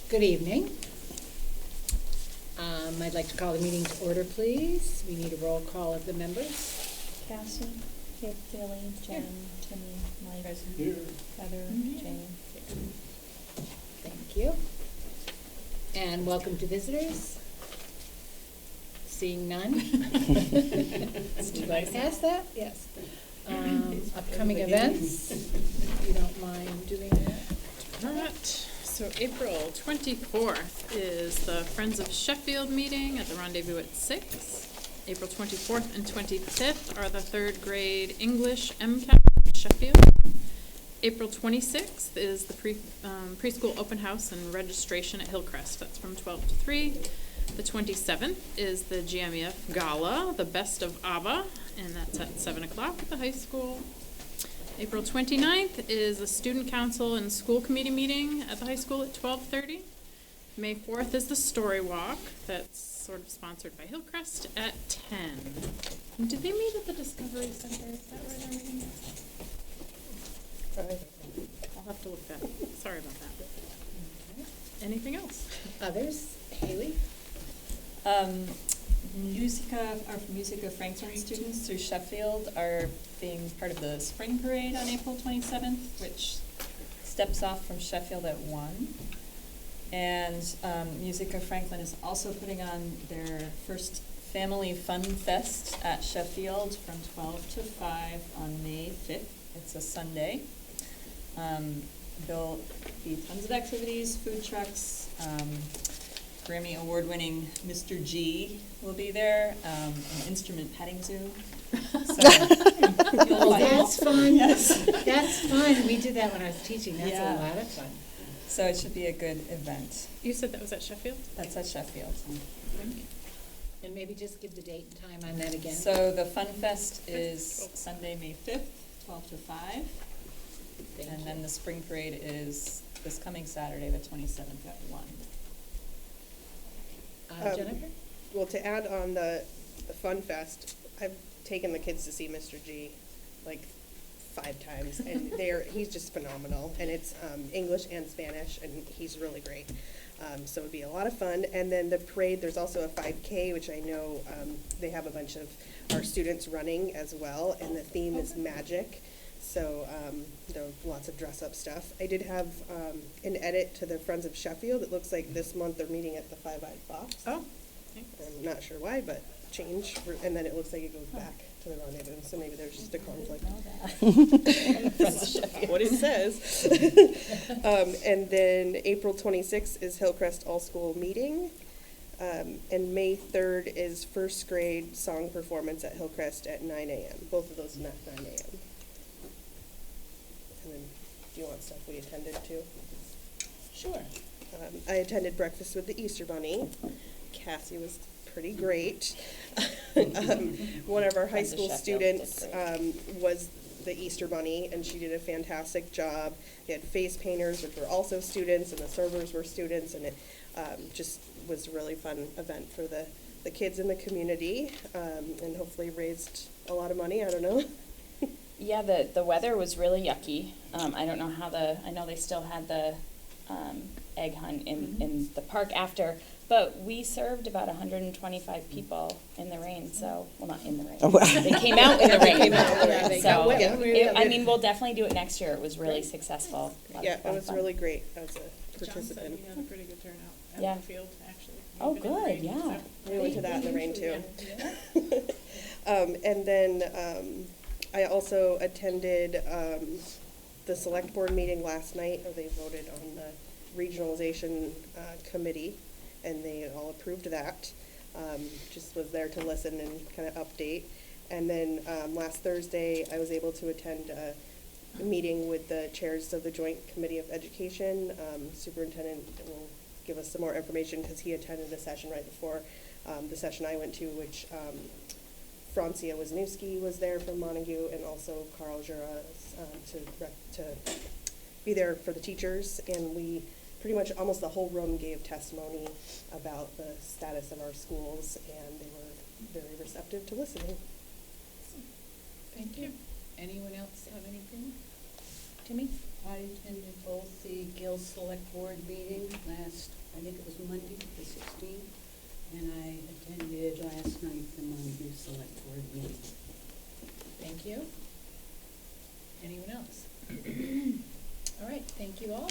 Good evening. I'd like to call the meeting to order, please. We need a roll call of the members. Cassie, Kate, Billy, Jen, Timmy, Mike, Heather, Jane. Thank you. And welcome to visitors. Seeing none. Would you like to pass that? Yes. Upcoming events, if you don't mind doing that. So April 24th is the Friends of Sheffield meeting at the Rendezvous at 6. April 24th and 25th are the third grade English MCAT at Sheffield. April 26th is the preschool open house and registration at Hillcrest. That's from 12 to 3. The 27th is the GMEF Gala, the Best of ABBA, and that's at 7 o'clock at the high school. April 29th is a student council and school committee meeting at the high school at 12:30. May 4th is the story walk. That's sort of sponsored by Hillcrest at 10. And did they meet at the Discovery Center? Is that where they're meeting? I'll have to look that up. Sorry about that. Anything else? Others? Haley? Musica Franklin students through Sheffield are being part of the spring parade on April 27th, which steps off from Sheffield at 1. And Musica Franklin is also putting on their first Family Fun Fest at Sheffield from 12 to 5 on May 5th. It's a Sunday. There'll be tons of activities, food trucks. Grammy award-winning Mr. G will be there, an instrument petting zoo. Oh, that's fun. Yes. That's fun. We did that when I was teaching. That's a lot of fun. So it should be a good event. You said that was at Sheffield? That's at Sheffield. And maybe just give the date and time on that again. So the Fun Fest is Sunday, May 5th, 12 to 5. And then the spring parade is this coming Saturday, the 27th at 1. Jennifer? Well, to add on the Fun Fest, I've taken the kids to see Mr. G like 5 times, and he's just phenomenal, and it's English and Spanish, and he's really great. So it would be a lot of fun. And then the parade, there's also a 5K, which I know they have a bunch of our students running as well, and the theme is magic. So there are lots of dress-up stuff. I did have an edit to the Friends of Sheffield. It looks like this month they're meeting at the Five-Eyed Fox. Oh. I'm not sure why, but change. And then it looks like it goes back to the rendezvous. So maybe there's just a conflict. What it says. And then April 26th is Hillcrest All-School Meeting. And May 3rd is first grade song performance at Hillcrest at 9 a.m. Both of those at 9 a.m. And then, do you want stuff we attended to? Sure. I attended breakfast with the Easter Bunny. Cassie was pretty great. One of our high school students was the Easter Bunny, and she did a fantastic job. They had face painters, which were also students, and the servers were students, and it just was a really fun event for the kids in the community, and hopefully raised a lot of money. I don't know. Yeah, the weather was really yucky. I don't know how I know they still had the egg hunt in the park after, but we served about 125 people in the rain, so, well, not in the rain. They came out in the rain. So, I mean, we'll definitely do it next year. It was really successful. Yeah, it was really great as a participant. John said we had a pretty good turnout at the field, actually. Oh, Even in the good, rain, yeah. so. We went to that in the rain, too. Yeah. And then I also attended the select board meeting last night, or they voted on the regionalization committee, and they all approved that. Just was there to listen and kind of update. And then last Thursday, I was able to attend a meeting with the chairs of the Joint Committee of Education. Superintendent will give us some more information because he attended a session right before the session I went to, which Francia Wisniewski was there from Montague, and also Carl Jura to be there for the teachers. And we pretty much almost the whole room gave testimony about the status of our schools, and they were very receptive to listening. Thank you. Anyone else have anything? Timmy? I attended both the Gill Select Board meeting last, I think it was Monday, the 16th, and I attended last night the Mountain Select Board meeting. Thank you. Anyone else? All right, thank you all.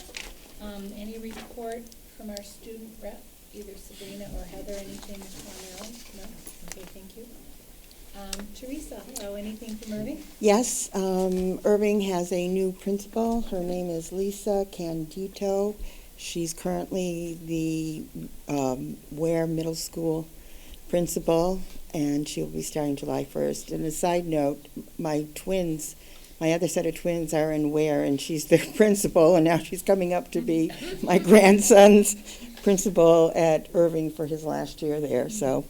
Any report from our student rep, either Sabrina or Heather, anything primarily? No? Okay, thank you. Teresa, hello, anything from Irving? Yes, Irving has a new principal. Her name is Lisa Candito. She's currently the Ware Middle School principal, and she'll be starting July 1st. And a side note, my other set of twins are in Ware, and she's their principal, and now she's coming up to be my grandson's principal at Irving for his last year there. So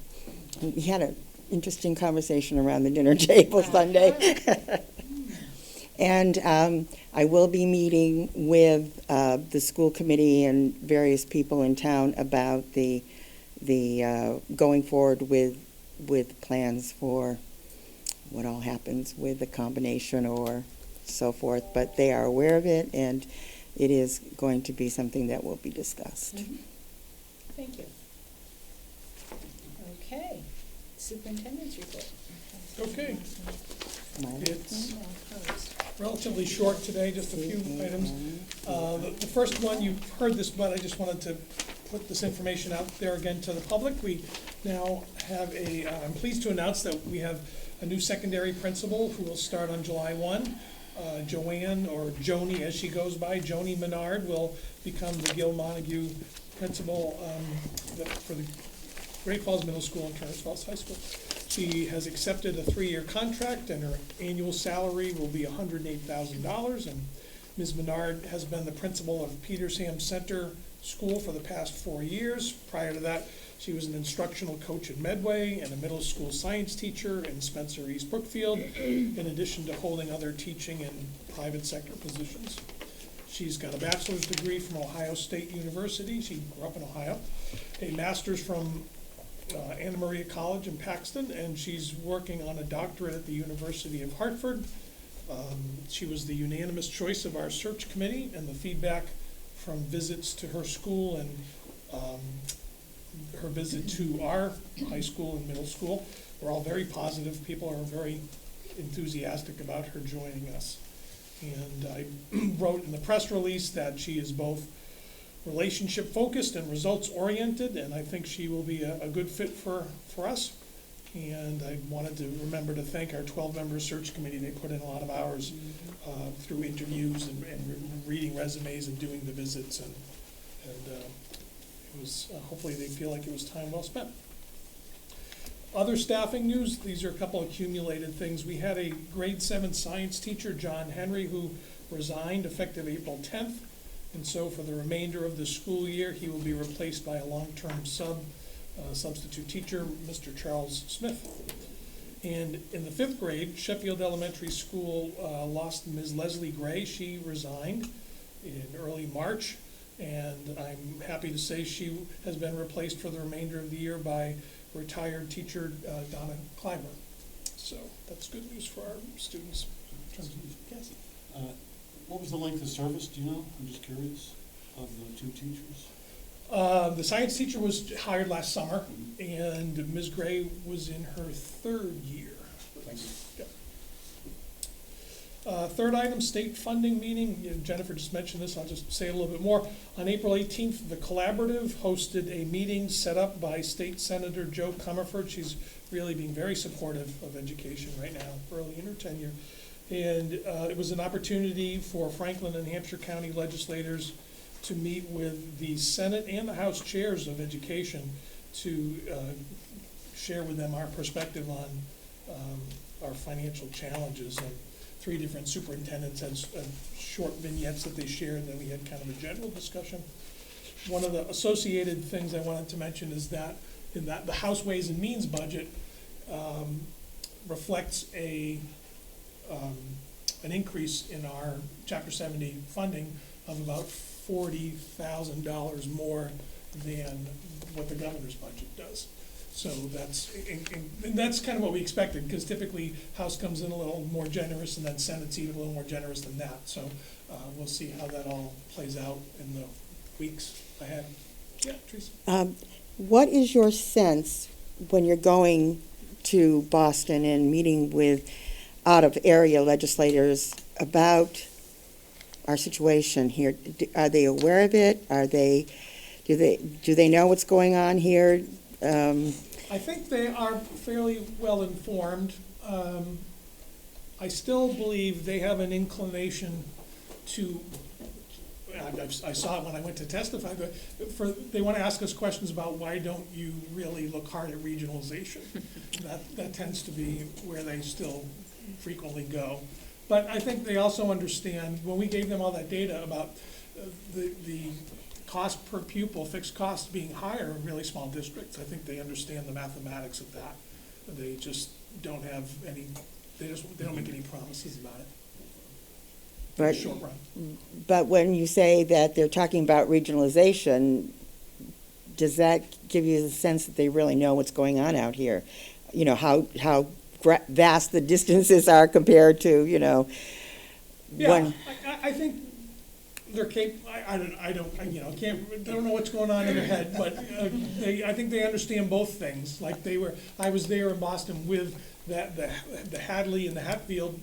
we had an interesting conversation around the dinner table Sunday. And I will be meeting with the school committee and various people in town about the going forward with plans for what all happens with the combination or so forth. But they are aware of it, and it is going to be something that will be discussed. Mm-hmm. Thank you. Okay, superintendent's report. Okay, Smiley. it's relatively short today, just a few items. The first one, you've heard this, but I just wanted to put this information out there again to the public. We now have I'm pleased to announce that we have a new secondary principal who will start on July 1. Joanne, or Joni as she goes by, Joni Menard, will become the Gil Montague principal for the Great Falls Middle School and Turner's Falls High School. She has accepted a 3-year contract, and her annual salary will be $108,000. And Ms. Menard has been the principal of Petersham Center School for the past 4 years. Prior to that, she was an instructional coach at Medway and a middle school science teacher in Spencer East Brookfield, in addition to holding other teaching and private sector positions. She's got a bachelor's degree from Ohio State University. She grew up in Ohio. A master's from Anna Maria College in Paxton, and she's working on a doctorate at the University of Hartford. She was the unanimous choice of our search committee, and the feedback from visits to her school and her visit to our high school and middle school were all very positive. People are very enthusiastic about her joining us. And I wrote in the press release that she is both relationship focused and results oriented, and I think she will be a good fit for us. And I wanted to remember to thank our 12-member search committee. They put in a lot of hours through interviews and reading resumes and doing the visits, and it was hopefully they feel like it was time well spent. Other staffing news, these are a couple accumulated things. We had a grade 7 science teacher, John Henry, who resigned effective April 10th. And so for the remainder of the school year, he will be replaced by a long-term substitute teacher, Mr. Charles Smith. And in the 5th grade, Sheffield Elementary School lost Ms. Leslie Gray. She resigned in early March. And I'm happy to say she has been replaced for the remainder of the year by retired teacher Donna Clymer. So that's good news for our students. Yes. What was the length of service, do you know? I'm just curious, of the 2 teachers. The science teacher was hired last summer, and Ms. Gray was in her 3rd year. Thank you. Yep. Third item, state funding meeting. Jennifer just mentioned this, I'll just say a little bit more. On April 18th, the Collaborative hosted a meeting set up by State Senator Jo Comerford. She's really being very supportive of education right now, early in her tenure. And it was an opportunity for Franklin and Hampshire County legislators to meet with the Senate and the House chairs of education to share with them our perspective on our financial challenges. And 3 different superintendents had short vignettes that they shared, and then we had kind of a general discussion. One of the associated things I wanted to mention is that the House Ways and Means budget reflects an increase in our Chapter 70 funding of about $40,000 more than what the governor's budget does. So that's kind of what we expected, because typically House comes in a little more generous, and then Senate's even a little more generous than that. So we'll see how that all plays out in the weeks ahead. Yeah, Teresa? What is your sense when you're going to Boston and meeting with out-of-area legislators about our situation here? Are they aware of it? Do they know what's going on here? I think they are fairly well informed. I still believe they have an inclination to, I saw it when I went to testify, but they want to ask us questions about why don't you really look hard at regionalization? That tends to be where they still frequently go. But I think they also understand, when we gave them all that data about the cost per pupil, fixed costs being higher in really small districts, I think they understand the mathematics of that. They just don't have any, they don't make any promises about it. In the But, short run. but when you say that they're talking about regionalization, does that give you the sense that they really know what's going on out here? You know, how vast the distances are compared to, you know, Yeah, I think they're I don't know what's going on in their head, but I think they understand both things. Like I was there in Boston with the Hadley and the Hatfield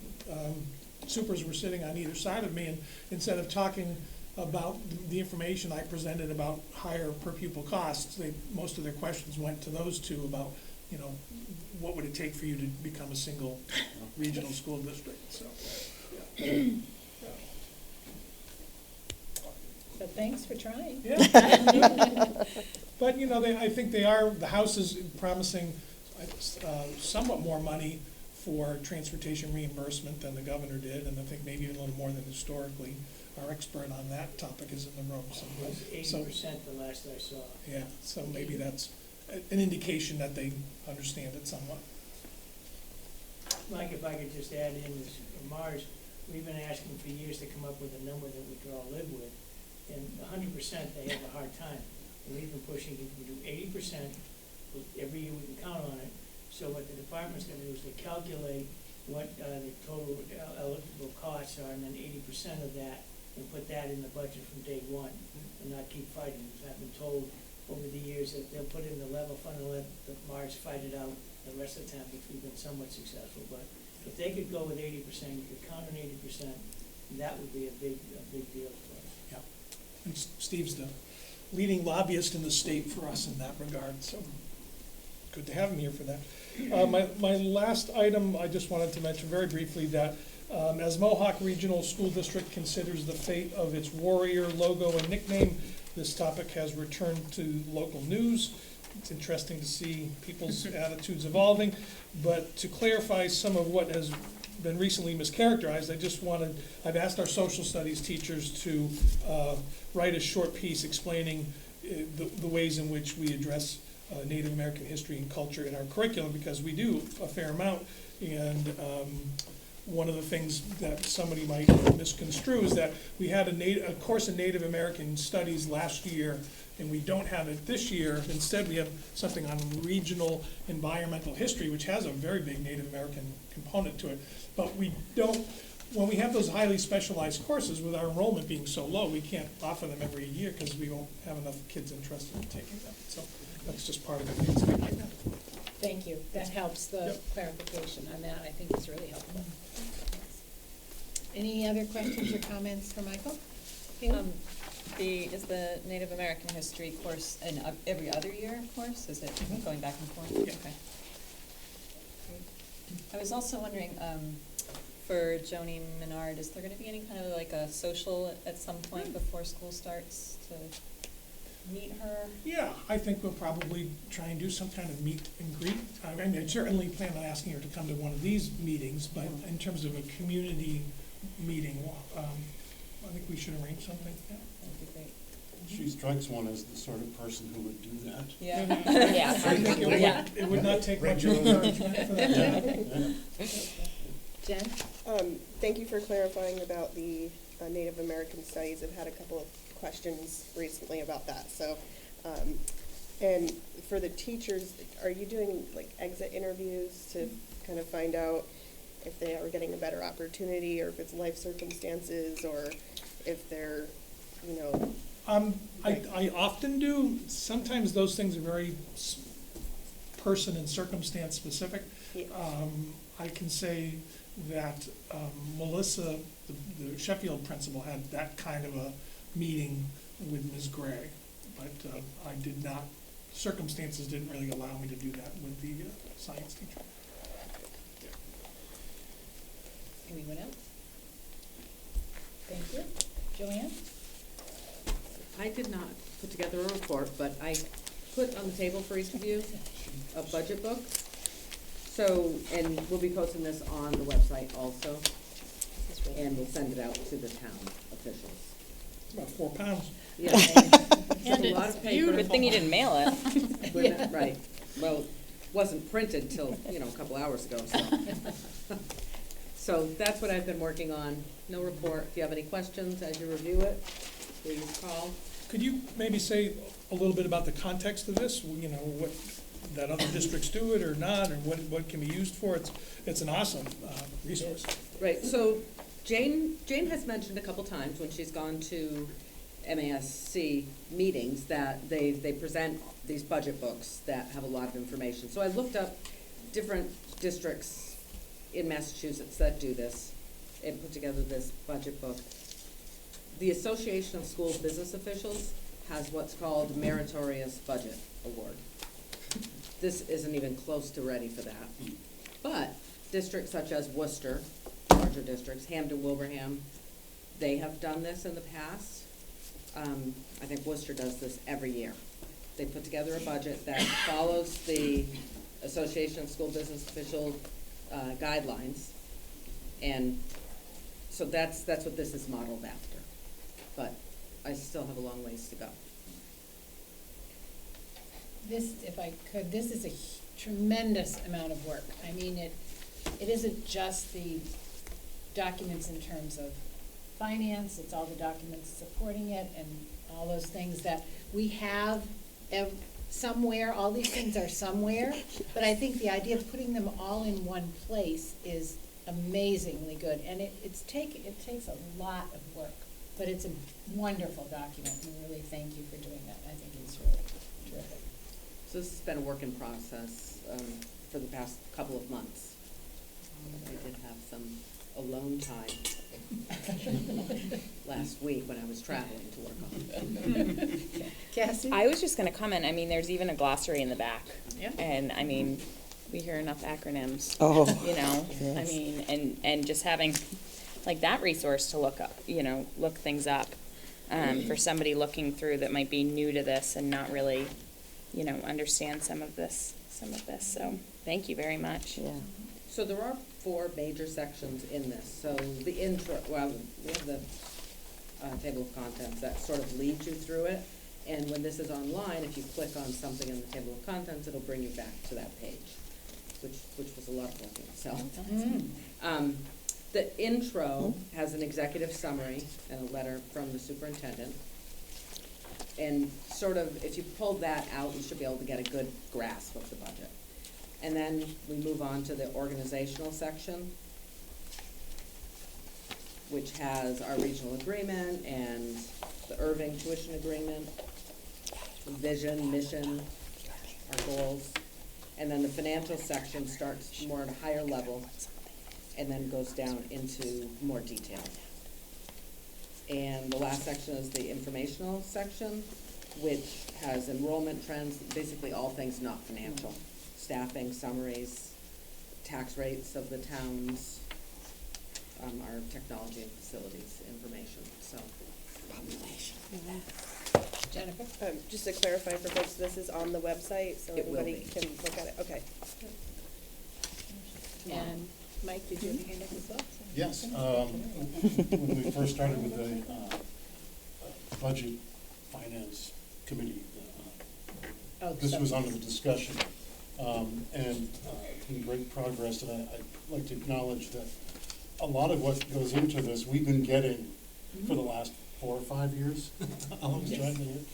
supers were sitting on either side of me, and instead of talking about the information I presented about higher per pupil costs, most of their questions went to those two about, you know, what would it take for you to become a single regional school district, so, yeah. So thanks for trying. Yeah. But, you know, I think the House is promising somewhat more money for transportation reimbursement than the governor did, and I think maybe a little more than historically. Our expert on that topic is in the room. So, it was 80% the last I saw. Yeah, so maybe that's an indication that they understand it somewhat. Mike, if I could just add in this, Mars, we've been asking for years to come up with a number that we could all live with, and 100% they have a hard time. And we've been pushing to do 80%, every year we can count on it. So what the department's gonna do is they calculate what the total eligible costs are, and then 80% of that, and put that in the budget from day one, and not keep fighting. Because I've been told over the years that they'll put in the level fund and let the Mars fight it out the rest of the time, which we've been somewhat successful. But if they could go with 80%, you could count on 80%, that would be a big deal for us. Yeah, and Steve's the leading lobbyist in the state for us in that regard, so good to have him here for that. My last item, I just wanted to mention very briefly that as Mohawk Regional School District considers the fate of its warrior logo and nickname, this topic has returned to local news. It's interesting to see people's attitudes evolving, but to clarify some of what has been recently mischaracterized, I've asked our social studies teachers to write a short piece explaining the ways in which we address Native American history and culture in our curriculum, because we do a fair amount, and one of the things that somebody might misconstrue is that we had a course in Native American studies last year, and we don't have it this year. Instead, we have something on regional environmental history, which has a very big Native American component to it. But we don't, when we have those highly specialized courses, with our enrollment being so low, we can't offer them every year because we won't have enough kids interested in taking them. So that's just part of the things like that. Thank you. That helps the Yep. clarification on that. I think it's really helpful. Any other questions or comments for Michael? Haley? Is the Native American history course an every other year course? Is it going back and forth? Yeah. Okay. I was also wondering, for Joni Menard, is there going to be any kind of like a social at some point before school starts to meet her? Yeah, I think we'll probably try and do some kind of meet and greet. I mean, I certainly plan on asking her to come to one of these meetings, but in terms of a community meeting, I think we should arrange something. Yeah. That would be great. She strikes one as the sort of person who would do that. Yeah. Yeah. I think Yeah. it would not take much encouragement for that. Yeah. Jen? Thank you for clarifying about the Native American studies. I've had a couple of questions recently about that. So, and for the teachers, are you doing like exit interviews to kind of find out if they are getting a better opportunity, or if it's life circumstances, or if they're, you know. I often do. Sometimes those things are very person and circumstance specific. Yeah. I can say that Melissa, the Sheffield principal, had that kind of a meeting with Ms. Gray, but I did not, circumstances didn't really allow me to do that with the science teacher. Anyone else? Thank you. Joanne? I did not put together a report, but I put on the table for each of you a budget book. So, and we'll be posting this on the website also, and we'll send it out to the town officials. It's about 4 pounds. Yeah. And A lot it's of paper. Good thing you didn't mail it. Right. Well, it wasn't printed till, a couple hours ago, so. So that's what I've been working on. No report. If you have any questions as you review it, please call. Could you maybe say a little bit about the context of this? You know, what, that other districts do it or not, or what can be used for? It's an awesome resource. Right, so Jane has mentioned a couple times when she's gone to MASC meetings that they present these budget books that have a lot of information. So I looked up different districts in Massachusetts that do this and put together this budget book. The Association of School Business Officials has what's called Meritorious Budget Award. This isn't even close to ready for that. But districts such as Worcester, larger districts, Hampden, Wilbraham, they have done this in the past. I think Worcester does this every year. They put together a budget that follows the Association of School Business Official guidelines. And so that's what this is modeled after. But I still have a long ways to go. This, if I could, this is a tremendous amount of work. I mean, it isn't just the documents in terms of finance, it's all the documents supporting it and all those things that we have somewhere. All these things are somewhere, but I think the idea of putting them all in one place is amazingly good. And it takes a lot of work, but it's a wonderful document. We really thank you for doing that. I think it's really terrific. So this has been a work in process for the past couple of months. I did have some alone time last week when I was traveling to work on it. Cassie? I was just gonna comment, I mean, there's even a glossary in the back. Yeah. And, I mean, we hear enough acronyms. Oh, You know, I yes. mean, and just having, like, that resource to look up, look things up, for somebody looking through that might be new to this and not really, understand some of this, so, thank you very much. Yeah. So there are 4 major sections in this. So the intro, well, we have the table of contents that sort of leads you through it. And when this is online, if you click on something in the table of contents, it'll bring you back to that page, which was a lot of looking. So the intro has an executive summary and a letter from the superintendent. And sort of, if you pull that out, you should be able to get a good grasp of the budget. And then we move on to the organizational section, which has our regional agreement and the Irving tuition agreement, vision, mission, our goals. And then the financial section starts more at a higher level and then goes down into more detail. And the last section is the informational section, which has enrollment trends, basically all things not financial. Staffing, summaries, tax rates of the towns, our technology and facilities information, so. Jennifer? Just to clarify for folks, this is on the website, so It will anybody be. can look at it, okay. And Mike, did you have your hand up as well? Yes, when we first started with the budget finance committee, Oh, this was so- under the discussion. And it's been great progress, and I'd like to acknowledge that a lot of what goes into this, we've been getting for the last 4 or 5 years. How long has John been here?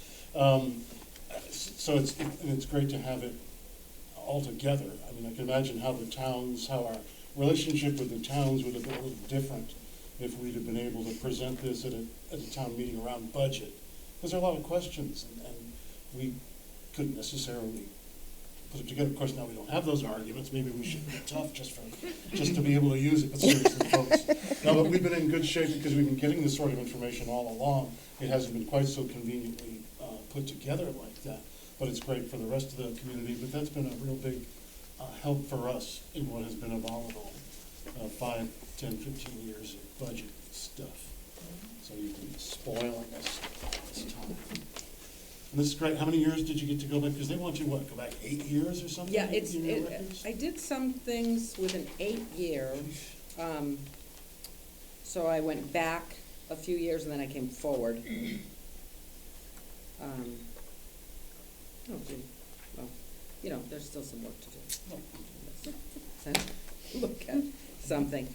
So it's great to have it all together. I mean, I can imagine how the towns, how our relationship with the towns would have been a little different if we'd have been able to present this at a town meeting around budget. Because there are a lot of questions, and we couldn't necessarily put it together. Of course, now we don't have those arguments. Maybe we should be tough just to be able to use it. But seriously, folks, no, but we've been in good shape because we've been getting this sort of information all along. It hasn't been quite so conveniently put together like that, but it's great for the rest of the community. But that's been a real big help for us in what has been a volatile 5, 10, 15 years of budget stuff. So you've been spoiling us this time. And this is great. How many years did you get to go back? Because they want you, what, go back 8 years or something? Yeah, in your records? I did some things with an 8-year, so I went back a few years and then I came forward. Oh, gee, well, you know, there's still some work to do. So, look at something.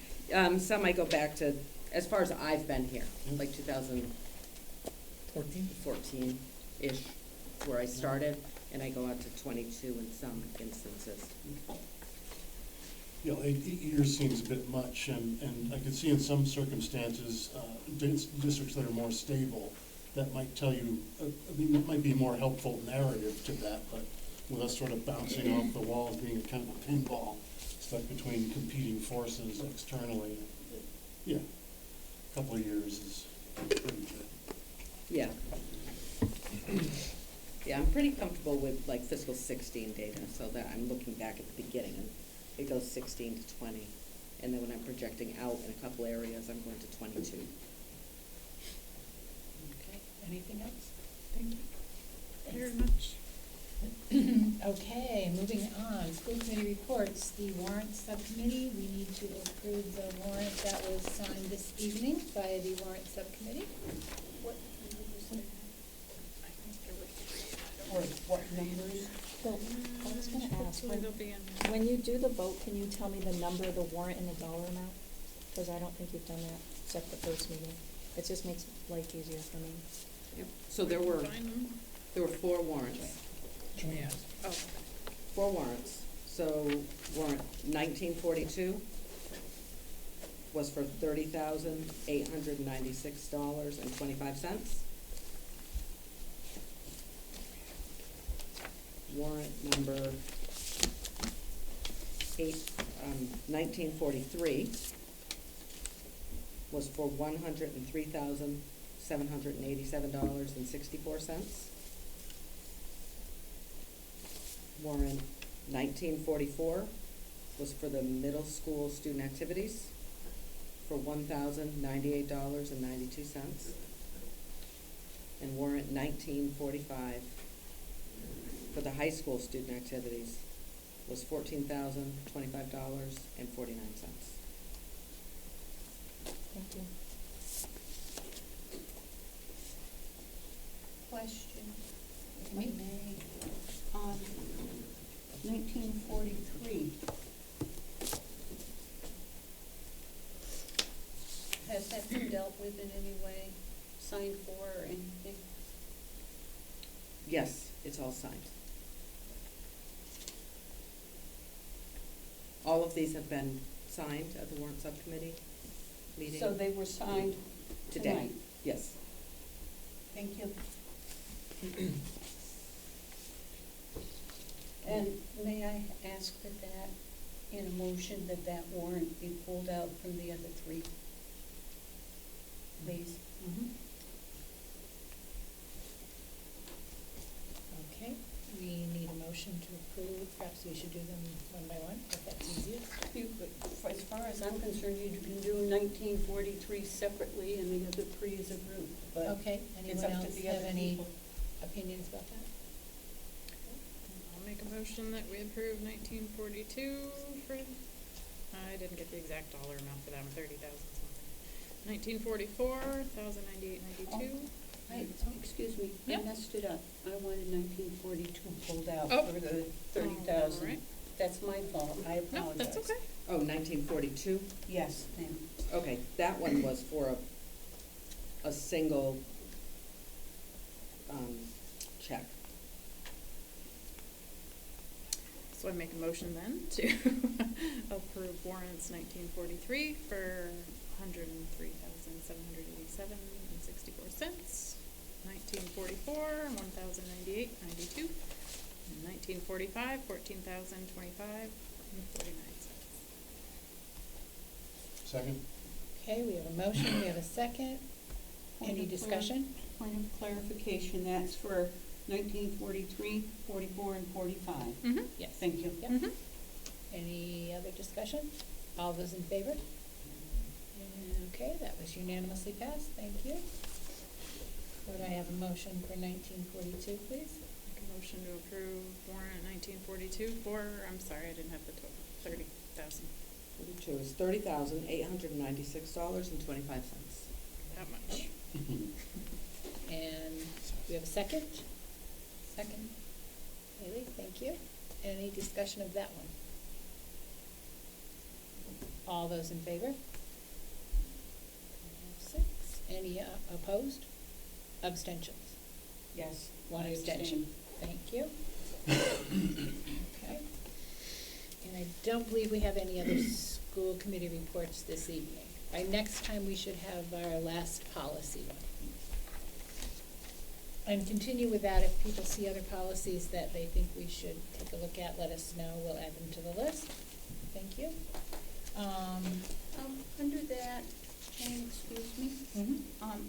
Some I go back to, as far as I've been here, like 2014-ish, where I started, and I go out to 22 in some instances. You know, 8 years seems a bit much, and I could see in some circumstances, districts that are more stable, that might tell you, might be a more helpful narrative to that, but with us sort of bouncing off the walls, being kind of a pinball, stuck between competing forces externally, yeah, a couple of years is pretty good. Yeah. Yeah, I'm pretty comfortable with like fiscal 16 data, so that I'm looking back at the beginning, and it goes 16 to 20, and then when I'm projecting out in a couple areas, I'm going to 22. Okay, anything else? Thank you very much. Okay, moving on, school committee reports, the warrant subcommittee, we need to approve the warrant that was signed this evening by the warrant subcommittee. What Or what numbers? So, I was gonna ask, Hopefully they'll be in there. when you do the vote, can you tell me the number of the warrant and the dollar amount? Because I don't think you've done that, except the first meeting. It just makes life easier for me. Yep. So there were Find them. 4 warrants. Oh, 4 warrants. So warrant 1942 was for $30,896.25. Warrant number 1943 was for $103,787.64. Warrant 1944 was for the middle school student activities for $1,098.92. And warrant 1945 for the high school student activities was $14,025.49. Thank you. Question, if I may, on 1943. Has that been dealt with in any way, signed for or anything? Yes, it's all signed. All of these have been signed at the warrant subcommittee meeting So they were signed today. tonight? Yes. Thank you. And may I ask that in a motion, that warrant be pulled out from the other 3, please? Okay, we need a motion to approve, perhaps we should do them one by one, if that's easiest. As far as I'm concerned, you can do 1943 separately and the other 3 as a group, but Okay, it's anyone up to else the have other any people. opinions about that? I'll make a motion that we approve 1942 for, I didn't get the exact dollar amount for that, 30,000 something. 1944, 1,098.92. Excuse me, I Yep. messed it up. I wanted 1942 pulled out Oh. for the 30,000. All right. That's my fault, I apologize. No, that's okay. Oh, 1942? Yes, ma'am. Okay, that one was for a single check. So I make a motion then to approve warrants 1943 for $103,787.64, 1944 $1,098.92, and 1945 $14,025.49. Second? Okay, we have a motion, we have a second. Any discussion? Point of clarification, that's for 1943, 44, and 45. Mm-hmm. Yes. Thank you. Yep. Mm-hmm. Any other discussion? All those in favor? Okay, that was unanimously passed, thank you. Would I have a motion for 1942, please? Make a motion to approve warrant 1942 for, I'm sorry, I didn't have the total, 30,000, 42 is $30,896.25. that much. And we have a second? Second. Haley, thank you. Any discussion of that one? All those in favor? 6. Any opposed? Abstentions? Yes. One I abstention. abstain. Thank you. Okay. And I don't believe we have any other school committee reports this evening. By next time, we should have our last policy one. And continue with that. If people see other policies that they think we should take a look at, let us know. We'll add them to the list. Thank you. Under that, Jane, excuse me, Mhm.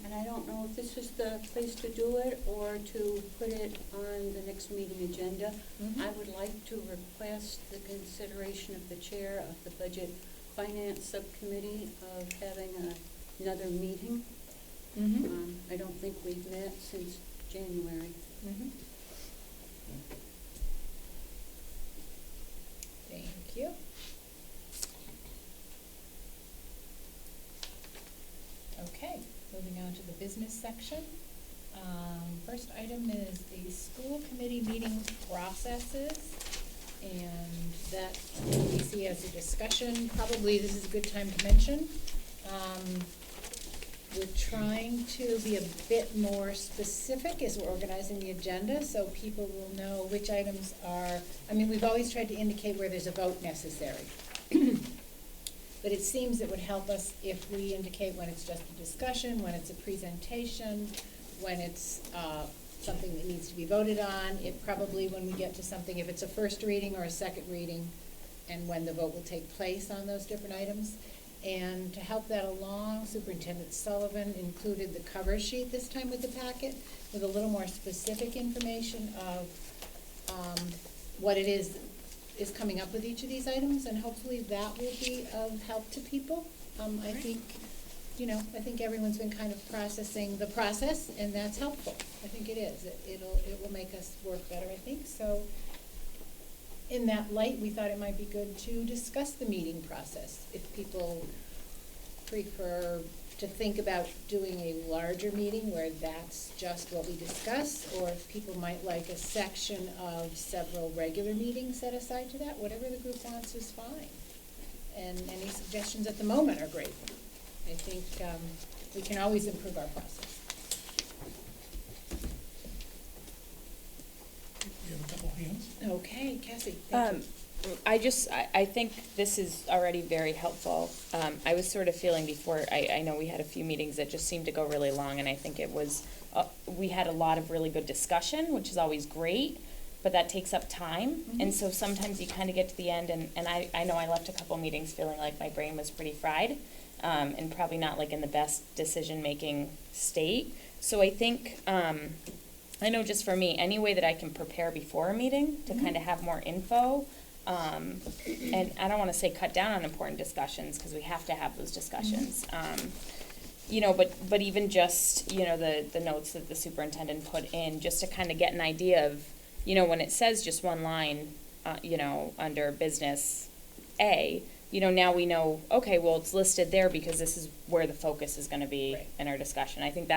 and I don't know if this is the place to do it or to put it on the next meeting agenda. Mhm. I would like to request the consideration of the chair of the Budget Finance Subcommittee of having another meeting. Mhm. I don't think we've met since January. Mhm. Thank you. Okay, moving on to the business section. First item is the school committee meeting processes. And that we see as a discussion, probably this is a good time to mention. We're trying to be a bit more specific as we're organizing the agenda, so people will know which items are, I mean, we've always tried to indicate where there's a vote necessary. But it seems it would help us if we indicate when it's just a discussion, when it's a presentation, when it's something that needs to be voted on. It probably, when we get to something, if it's a first reading or a second reading, and when the vote will take place on those different items. And to help that along, Superintendent Sullivan included the cover sheet this time with the packet with a little more specific information of what it is coming up with each of these items, and hopefully that will be of help to people. I think, I think everyone's been kind of processing the process, and that's helpful. I think it is. It will make us work better, I think. So in that light, we thought it might be good to discuss the meeting process. If people prefer to think about doing a larger meeting where that's just what we discuss, or if people might like a section of several regular meetings set aside to that, whatever the group wants is fine. And any suggestions at the moment are great. I think we can always improve our process. We have a couple of hands. Okay, Cassie, thank you. I think this is already very helpful. I was sort of feeling before, I know we had a few meetings that just seemed to go really long, and I think it was, we had a lot of really good discussion, which is always great, but that takes up time. Mhm. And so sometimes you kind of get to the end, and I know I left a couple meetings feeling like my brain was pretty fried, and probably not like in the best decision-making state. So I think, I know just for me, any way that I can prepare before a meeting to kind of have more info, and I don't want to say cut down on important discussions, because we have to have those discussions. But even just, the notes that the superintendent put in, just to kind of get an idea of, when it says just one line, under business A, now we know, okay, well, it's listed there because this is where the focus is going to be Right. in our discussion. I think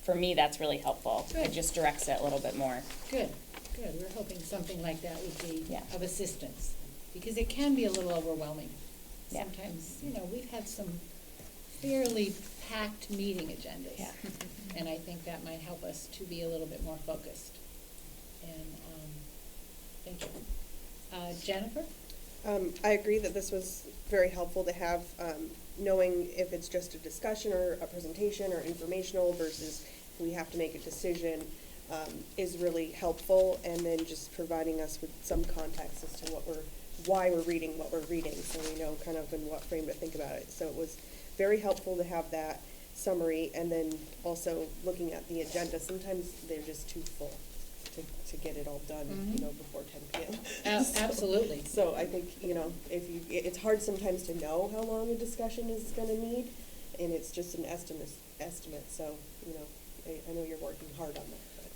for me, that's really helpful. Good. It just directs it a little bit more. Good. We're hoping something like that would be Yeah. of assistance, because it can be a little overwhelming. Yeah. Sometimes, we've had some fairly packed meeting agendas. Yeah. And I think that might help us to be a little bit more focused. And, thank you. Jennifer? I agree that this was very helpful to have, knowing if it's just a discussion or a presentation or informational versus if we have to make a decision, is really helpful. And then just providing us with some context as to why we're reading what we're reading, so we know kind of in what frame to think about it. So it was very helpful to have that summary, and then also looking at the agenda. Sometimes they're just too full to get it all done, Mhm. before 10 p.m. Absolutely. So I think, it's hard sometimes to know how long a discussion is gonna need, and it's just an estimate, so, I know you're working hard on that, but.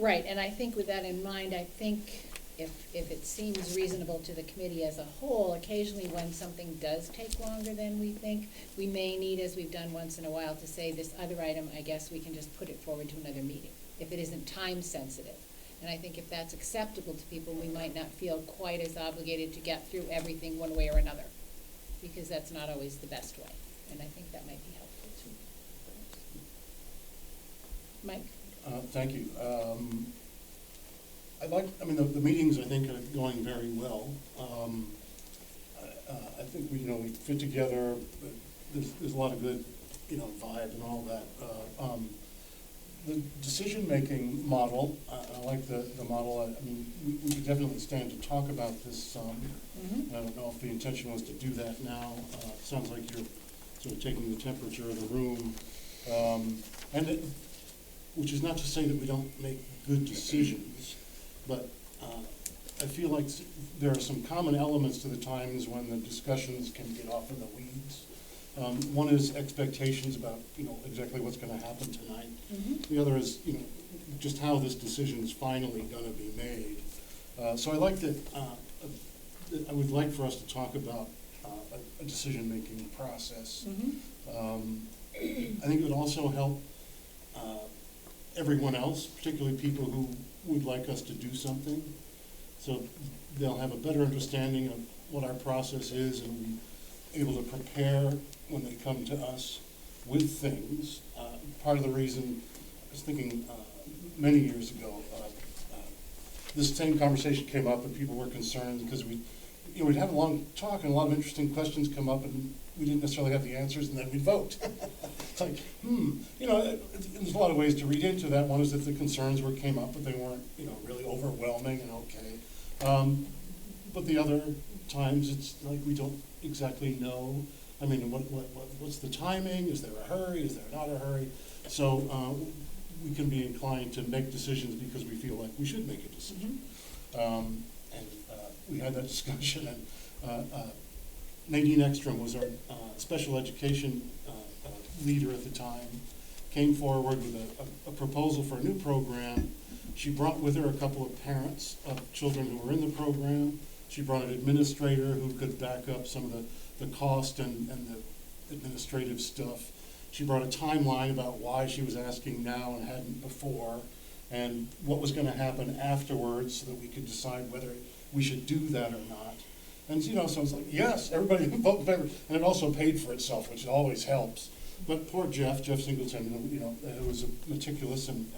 Right, and I think with that in mind, I think if it seems reasonable to the committee as a whole, occasionally when something does take longer than we think, we may need, as we've done once in a while, to say this other item, I guess we can just put it forward to another meeting, if it isn't time sensitive. And I think if that's acceptable to people, we might not feel quite as obligated to get through everything one way or another, because that's not always the best way. And I think that might be helpful too. Mike? Thank you. The meetings, I think, are going very well. I think we fit together. There's a lot of good, vibe and all that. The decision-making model, I like the model. We could definitely stand to talk about this some. Mm-hmm. I don't know if the intention was to do that now. It sounds like you're sort of taking the temperature of the room. Which is not to say that we don't make good decisions, but I feel like there are some common elements to the times when the discussions can get off in the weeds. One is expectations about, exactly what's going to happen tonight. Mm-hmm. The other is, just how this decision is finally going to be made. So I like that, I would like for us to talk about a decision-making process. Mm-hmm. I think it would also help everyone else, particularly people who would like us to do something. So they'll have a better understanding of what our process is and be able to prepare when they come to us with things. Part of the reason, I was thinking many years ago, this same conversation came up and people were concerned because we'd have a long talk and a lot of interesting questions come up and we didn't necessarily have the answers, and then we'd vote. It's like, there's a lot of ways to read into that. One is that the concerns came up, but they weren't, really overwhelming and okay. But the other times, it's like we don't exactly know. What's the timing? Is there a hurry? Is there not a hurry? So we can be inclined to make decisions because we feel like we should make a decision. Mm-hmm. We had that discussion, and Nadine Ekstrom was our special education leader at the time, came forward with a proposal for a new program. She brought with her a couple of parents of children who were in the program. She brought an administrator who could back up some of the cost and the administrative stuff. She brought a timeline about why she was asking now and hadn't before, and what was going to happen afterwards so that we could decide whether we should do that or not. And so it's like, yes, everybody vote in favor, and it also paid for itself, which always helps. But poor Jeff Singleton, who was a meticulous and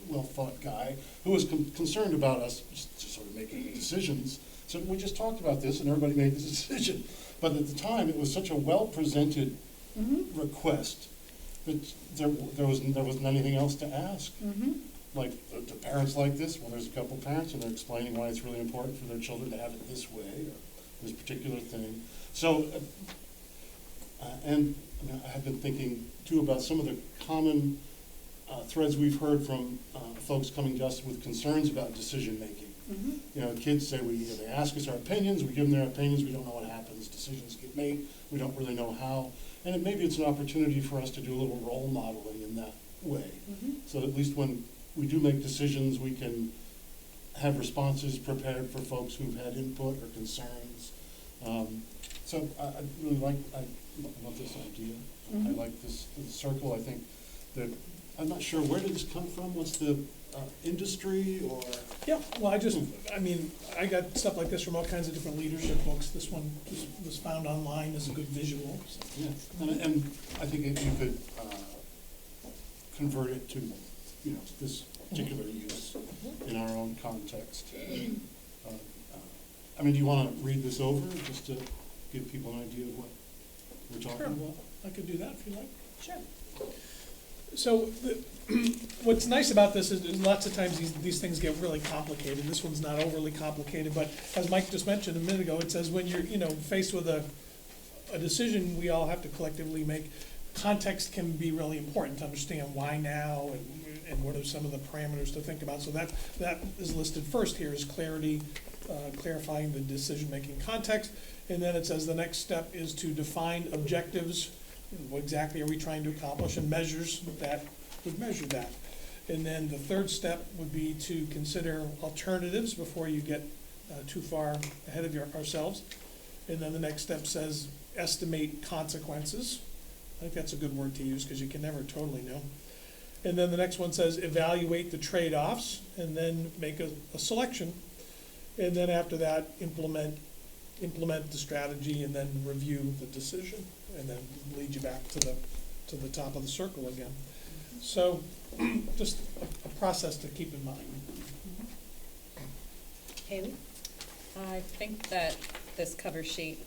well-thought guy, who was concerned about us just sort of making decisions. So we just talked about this, and everybody made the decision. But at the time, it was such a well-presented Mm-hmm. request that there wasn't anything else to ask. Mm-hmm. Like, do parents like this? Well, there's a couple parents, and they're explaining why it's really important for their children to have it this way, or this particular thing. So, I have been thinking, too, about some of the common threads we've heard from folks coming to us with concerns about decision-making. Mm-hmm. Kids say they ask us our opinions, we give them their opinions, we don't know what happens, decisions get made, we don't really know how. And maybe it's an opportunity for us to do a little role modeling in that way. Mm-hmm. So at least when we do make decisions, we can have responses prepared for folks who've had input or concerns. So I really I love this idea. Mm-hmm. I like this circle. I think that, I'm not sure, where did this come from? What's the industry or? Yeah, well, I got stuff like this from all kinds of different leadership books. This one just was found online as a good visual. So. Yeah, and I think if you could convert it to, this particular use in our own context. I mean, do you wanna read this over, just to give people an idea of what we're talking Sure. about? I could do that if you like. Sure. So, what's nice about this is lots of times these things get really complicated. This one's not overly complicated, but as Mike just mentioned a minute ago, it says when you're, faced with a decision we all have to collectively make, context can be really important to understand why now and what are some of the parameters to think about. So that is listed first here is clarity, clarifying the decision-making context. And then it says the next step is to define objectives. What exactly are we trying to accomplish, and measures that would measure that. And then the third step would be to consider alternatives before you get too far ahead of ourselves. And then the next step says estimate consequences. I think that's a good word to use because you can never totally know. And then the next one says evaluate the trade-offs and then make a selection. And then after that, implement the strategy and then review the decision, and then lead you back to the top of the circle again. So just a process to keep in mind. Haley? I think that this cover sheet,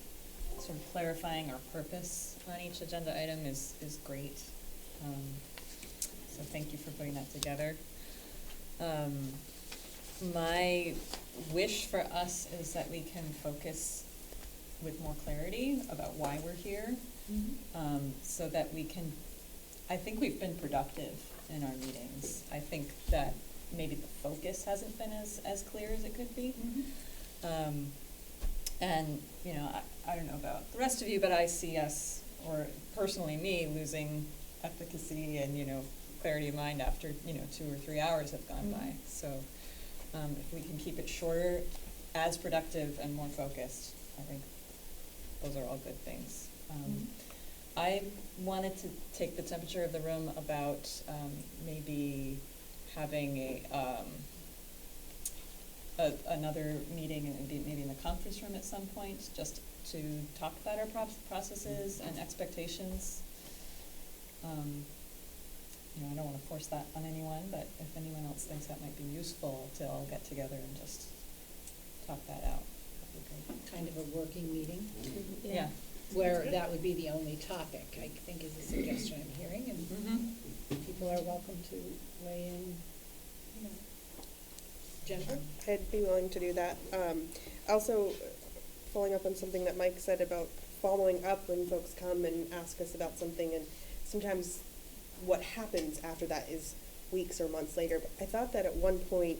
sort of clarifying our purpose on each agenda item is great. So thank you for putting that together. My wish for us is that we can focus with more clarity about why we're here, so that we can, I think we've been productive in our meetings. I think that maybe the focus hasn't been as clear as it could be. And, I don't know about the rest of you, but I see us, or personally me, losing efficacy and, clarity of mind after, 2 or 3 hours have gone by. So if we can keep it shorter, as productive and more focused, I think those are all good things. I wanted to take the temperature of the room about maybe having another meeting, and maybe in the conference room at some point, just to talk about our processes and expectations. I don't want to force that on anyone, but if anyone else thinks that might be useful to all get together and just talk that out, that'd be great. Kind of a working meeting, Yeah. where that would be the only topic, I think is a suggestion I'm hearing, and people are welcome to weigh in, Jennifer? I'd be willing to do that. Also, following up on something that Mike said about following up when folks come and ask us about something, and sometimes what happens after that is weeks or months later. But I thought that at one point,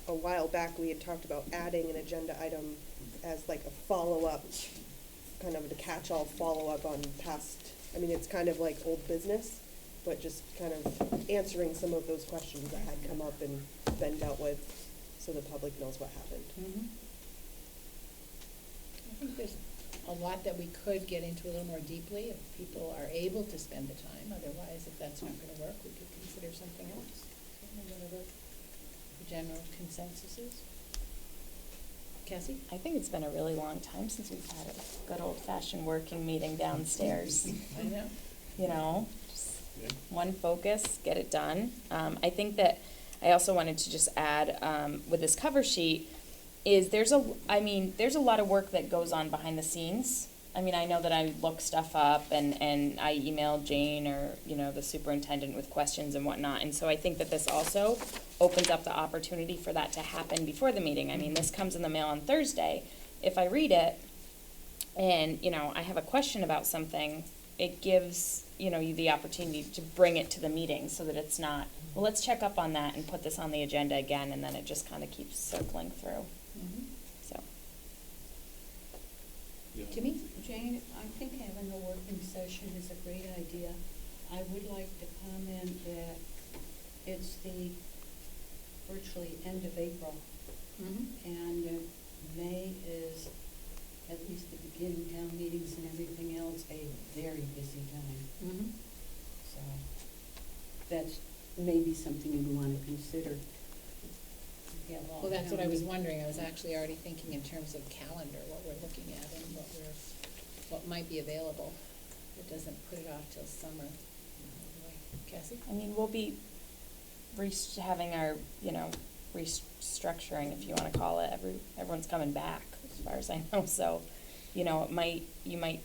a while back, we had talked about adding an agenda item as like a follow-up, kind of a catch-all follow-up on past, it's kind of like old business, but just kind of answering some of those questions that had come up and been dealt with, so the public knows what happened. I think there's a lot that we could get into a little more deeply if people are able to spend the time. Otherwise, if that's not going to work, we could consider something else. Whatever the general consensus is. Cassie? I think it's been a really long time since we've had a good old-fashioned working meeting downstairs. I know. Just one focus, get it done. I think that I also wanted to just add, with this cover sheet, is there's a lot of work that goes on behind the scenes. I know that I look stuff up and I email Jane or, the superintendent with questions and whatnot. And so I think that this also opens up the opportunity for that to happen before the meeting. This comes in the mail on Thursday. If I read it and, I have a question about something, it gives, you the opportunity to bring it to the meeting so that it's not, well, let's check up on that and put this on the agenda again, and then it just kind of keeps circling through. So. Kimmy? Jane, I think having a working session is a great idea. I would like to comment that it's the virtually end of April, and May is, at least the beginning, town meetings and everything else, a very busy time. So that's maybe something you want to consider. Well, that's what I was wondering. I was actually already thinking in terms of calendar, what we're looking at and what might be available. It doesn't put it off till summer. Cassie? We'll be having our, restructuring, if you want to call it. Everyone's coming back. as far as I know, so, you know, you might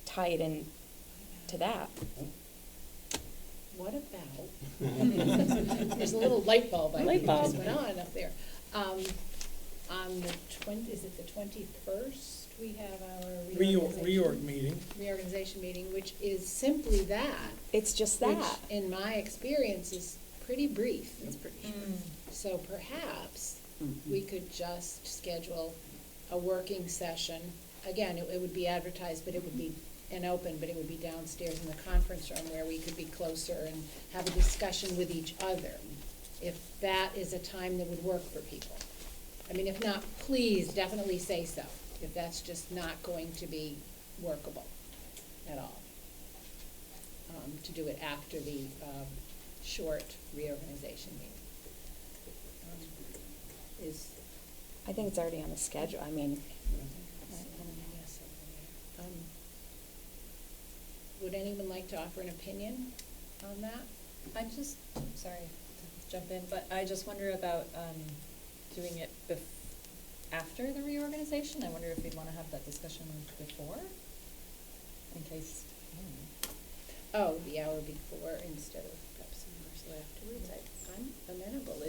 tie it in to that. What about, there's a little light bulb I Light think just bulb. went on up there. On the is it the 21st, we have our Reorg meeting. reorganization meeting, which is simply that. It's just Which, that. in my experience, is pretty brief. It's pretty So perhaps we could just schedule a working session. Again, it would be advertised, but it would be an open, but it would be downstairs in the conference room where we could be closer and have a discussion with each other, if that is a time that would work for people. I mean, if not, please definitely say so, if that's just not going to be workable at all. To do it after the short reorganization meeting. Is, I think it's already on the schedule, I mean, yes, would anyone like to offer an opinion on that? sorry to jump in, but I just wonder about, doing it after the reorganization. I wonder if we'd wanna have that discussion before, in case, I don't know. Oh, the hour before instead of perhaps an hour afterwards. I'm amenable.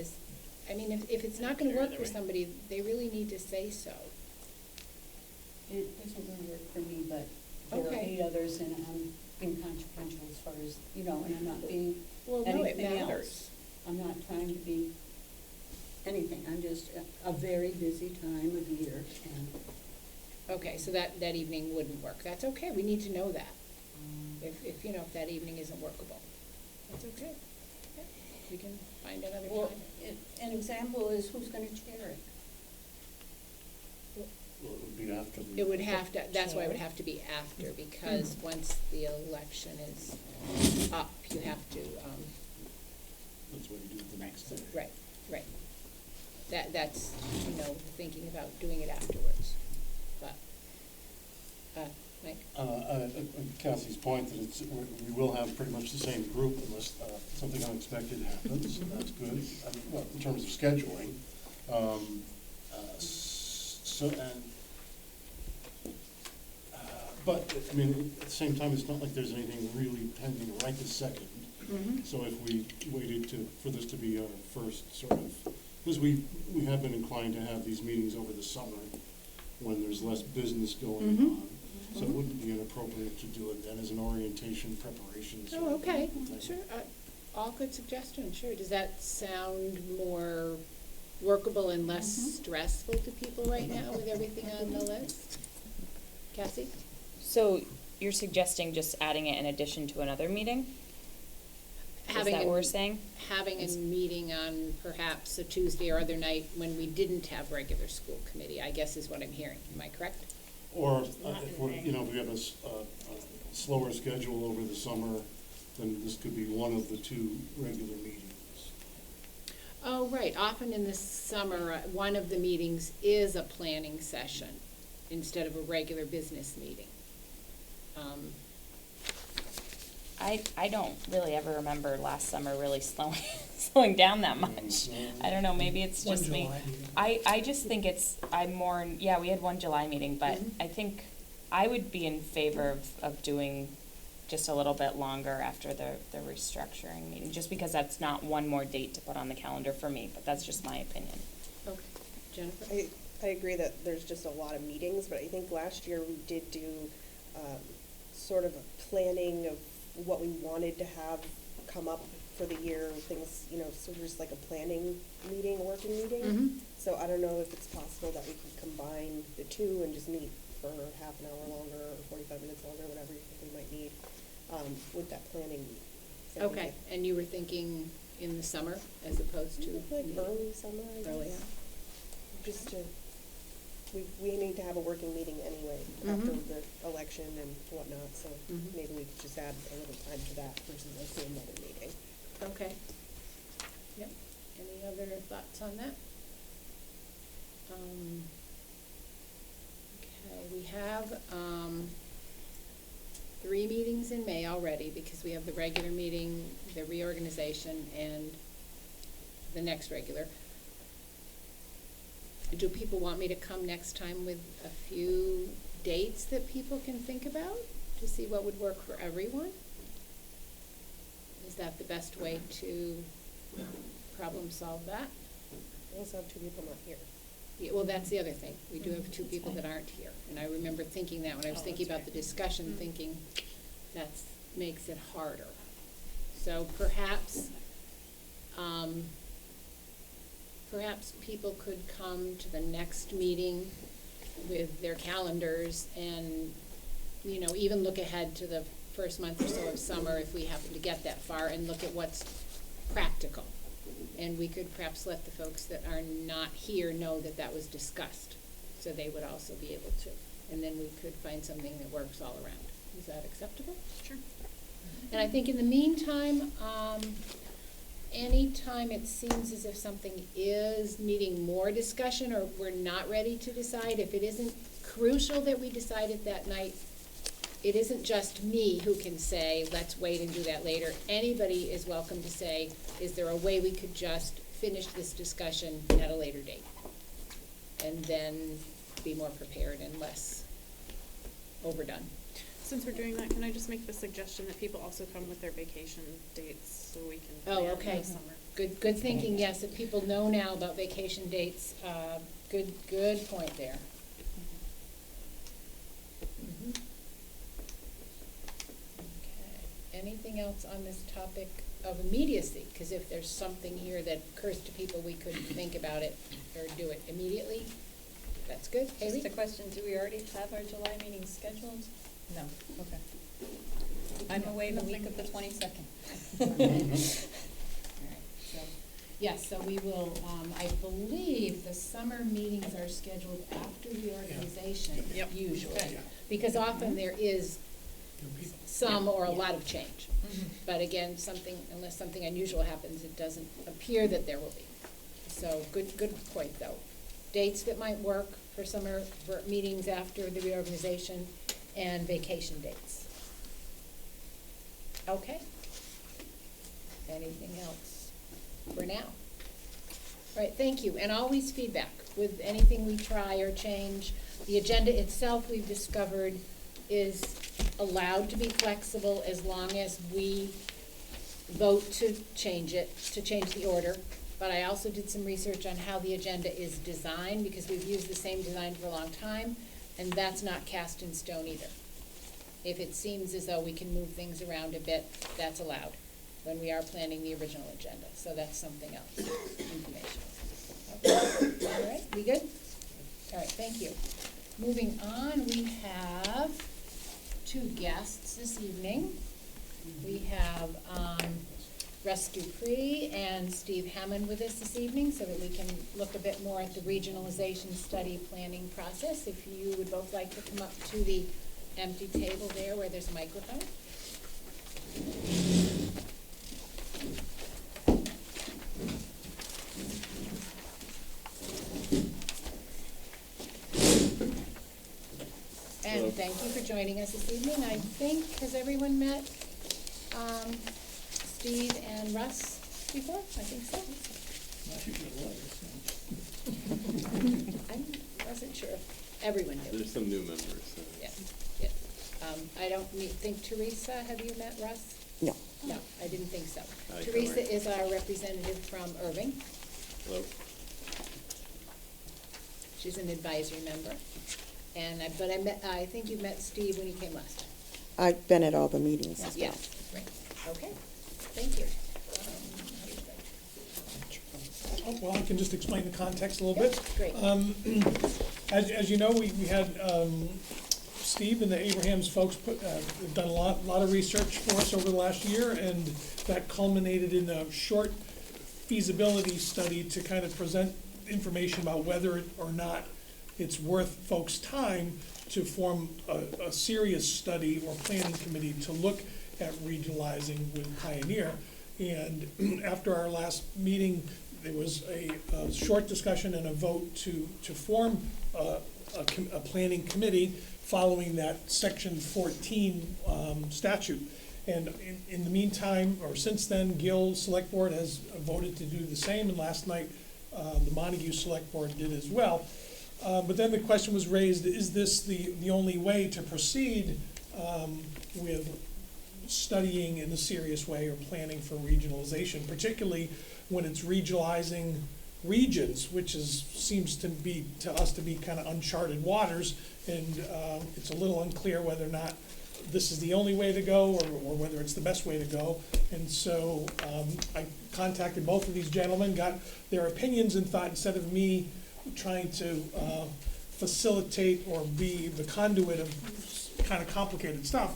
I mean, if it's not gonna work for somebody, they really need to say so. It doesn't really work for me, but there are Okay. 8 others, and I'm inconsequential as far as, you know, and I'm not being Well, no, it anything matters. else. I'm not trying to be anything. I'm just a very busy time of year, and Okay, so that evening wouldn't work. That's okay. We need to know that. If you know, if that evening isn't workable, that's okay. Yeah, we can find another well, time. an example is who's going to chair it. Well, it would be after the. It would have to, that's why it would have to be after, because once the election is up, you have to, That's what you do the next day. right. That's, thinking about doing it afterwards. But, Mike? Cassie's point that we will have pretty much the same group unless something unexpected happens, so that's good. I mean, well, in terms of scheduling. But, I mean, at the same time, it's not like there's anything really pending right this second. So if we waited for this to be our first sort of, because we have been inclined to have these meetings over the summer when there's less business going on. So it wouldn't be inappropriate to do it then as an orientation preparation. sort Oh, of okay, thing. sure. All good suggestions, sure. Does that sound more workable and less stressful to people right now with everything on the list? Cassie? so you're suggesting just adding it in addition to another meeting? Is that what we're saying? Having a meeting on perhaps a Tuesday or other night when we didn't have regular school committee, I guess is what I'm hearing. Am I correct? Or if we're, if we have a slower schedule over the summer, then this could be one of the 2 regular meetings. Oh, right. Often in the summer, one of the meetings is a planning session instead of a regular business meeting. I don't really ever remember last summer really slowing down that much. I don't know, maybe it's One just me. July meeting. I just think I'm more, we had one July meeting, but I think I would be in favor of doing just a little bit longer after the restructuring meeting, just because that's not one more date to put on the calendar for me, but that's just my opinion. Okay. Jennifer? I agree that there's just a lot of meetings, but I think last year we did do sort of a planning of what we wanted to have come up for the year, things, so just like a planning meeting, working meeting. So I don't know if it's possible that we could combine the 2 and just meet for half an hour longer or 45 minutes longer, whatever you think we might need, with that planning meeting. So I think Okay. And you were thinking in the summer as opposed to? like early summer, I guess. Early on. Just to, we need to have a working meeting anyway after the election and whatnot, so maybe we could just add a little time to that versus us doing another meeting. Okay. Yep. Any other thoughts on that? Okay, we have 3 meetings in May already because we have the regular meeting, the reorganization, and the next regular. do people want me to come next time with a few dates that people can think about to see what would work for everyone? Is that the best way to problem solve that? We also have two people not here. Yeah, well, that's the other thing. We do have two people that aren't here. And I remember thinking that when I was thinking about the discussion, thinking that's makes it harder. So perhaps, perhaps people could come to the next meeting with their calendars and, you know, even look ahead to the first month or so of summer if we happen to get that far and look at what's practical. And we could perhaps let the folks that are not here know that that was discussed, so they would also be able to. And then we could find something that works all around. Is that acceptable? Sure. And I think in the meantime, anytime it seems as if something is needing more discussion or we're not ready to decide, if it isn't crucial that we decide it that night, it isn't just me who can say, let's wait and do that later. Anybody is welcome to say, is there a way we could just finish this discussion at a later date? And then be more prepared and less overdone. Since we're doing that, can I just make the suggestion that people also come with their vacation dates so we can Oh, plan okay. the summer? Good thinking, yes, if people know now about vacation dates, good point there. Mhm. Okay, anything else on this topic of immediacy? Because if there's something here that occurs to people, we could think about it or do it immediately. That's good. Haley? Just a question, do we already have our July meeting scheduled? No, okay. I'm away the week of the 22nd. All right, so, yes, so we will, I believe the summer meetings are scheduled after reorganization, Yep. usually. Yeah. Because often there is New people. some or a lot of change. But again, unless something unusual happens, it doesn't appear that there will be. So, good point, though. Dates that might work for summer meetings after the reorganization and vacation dates. Okay. Anything else for now? All right, thank you. And always feedback with anything we try or change. The agenda itself, we've discovered, is allowed to be flexible as long as we vote to change it, to change the order. But I also did some research on how the agenda is designed, because we've used the same design for a long time, and that's not cast in stone either. If it seems as though we can move things around a bit, that's allowed when we are planning the original agenda. So that's something else, information. Okay. All right, we good? All right, thank you. Moving on, we have two guests this evening. We have Russ Dupree and Steve Hammond with us this evening so that we can look a bit more at the regionalization study planning process. If you would both like to come up to the empty table there where there's a microphone. And thank you for joining us this evening. I think, has everyone met Steve and Russ before? I think so. I wasn't sure if everyone did. There's some new members. So. Yes, yes. I don't think Teresa, have you met Russ? No. No, I didn't think so. Hi, Teresa Corinne. is our representative from Irving. Hello. She's an advisory member. And I think you met Steve when he came last time. I've been at all the meetings as well. Yes, right. Okay, thank you. Oh, well, I can just explain the context a little bit. Great. As you know, we had Steve and the Abrahams folks have done a lot of research for us over the last year, and that culminated in a short feasibility study to kind of present information about whether or not it's worth folks' time to form a serious study or planning committee to look at regionalizing with Pioneer. And after our last meeting, there was a short discussion and a vote to form a planning committee following that Section 14 statute. And in the meantime, or since then, Gill Select Board has voted to do the same, and last night the Montague Select Board did as well. But then the question was raised, is this the only way to proceed with studying in a serious way or planning for regionalization, particularly when it's regionalizing regions, which seems to us to be kind of uncharted waters, and it's a little unclear whether or not this is the only way to go or whether it's the best way to go. And so I contacted both of these gentlemen, got their opinions, and thought instead of me trying to facilitate or be the conduit of kind of complicated stuff,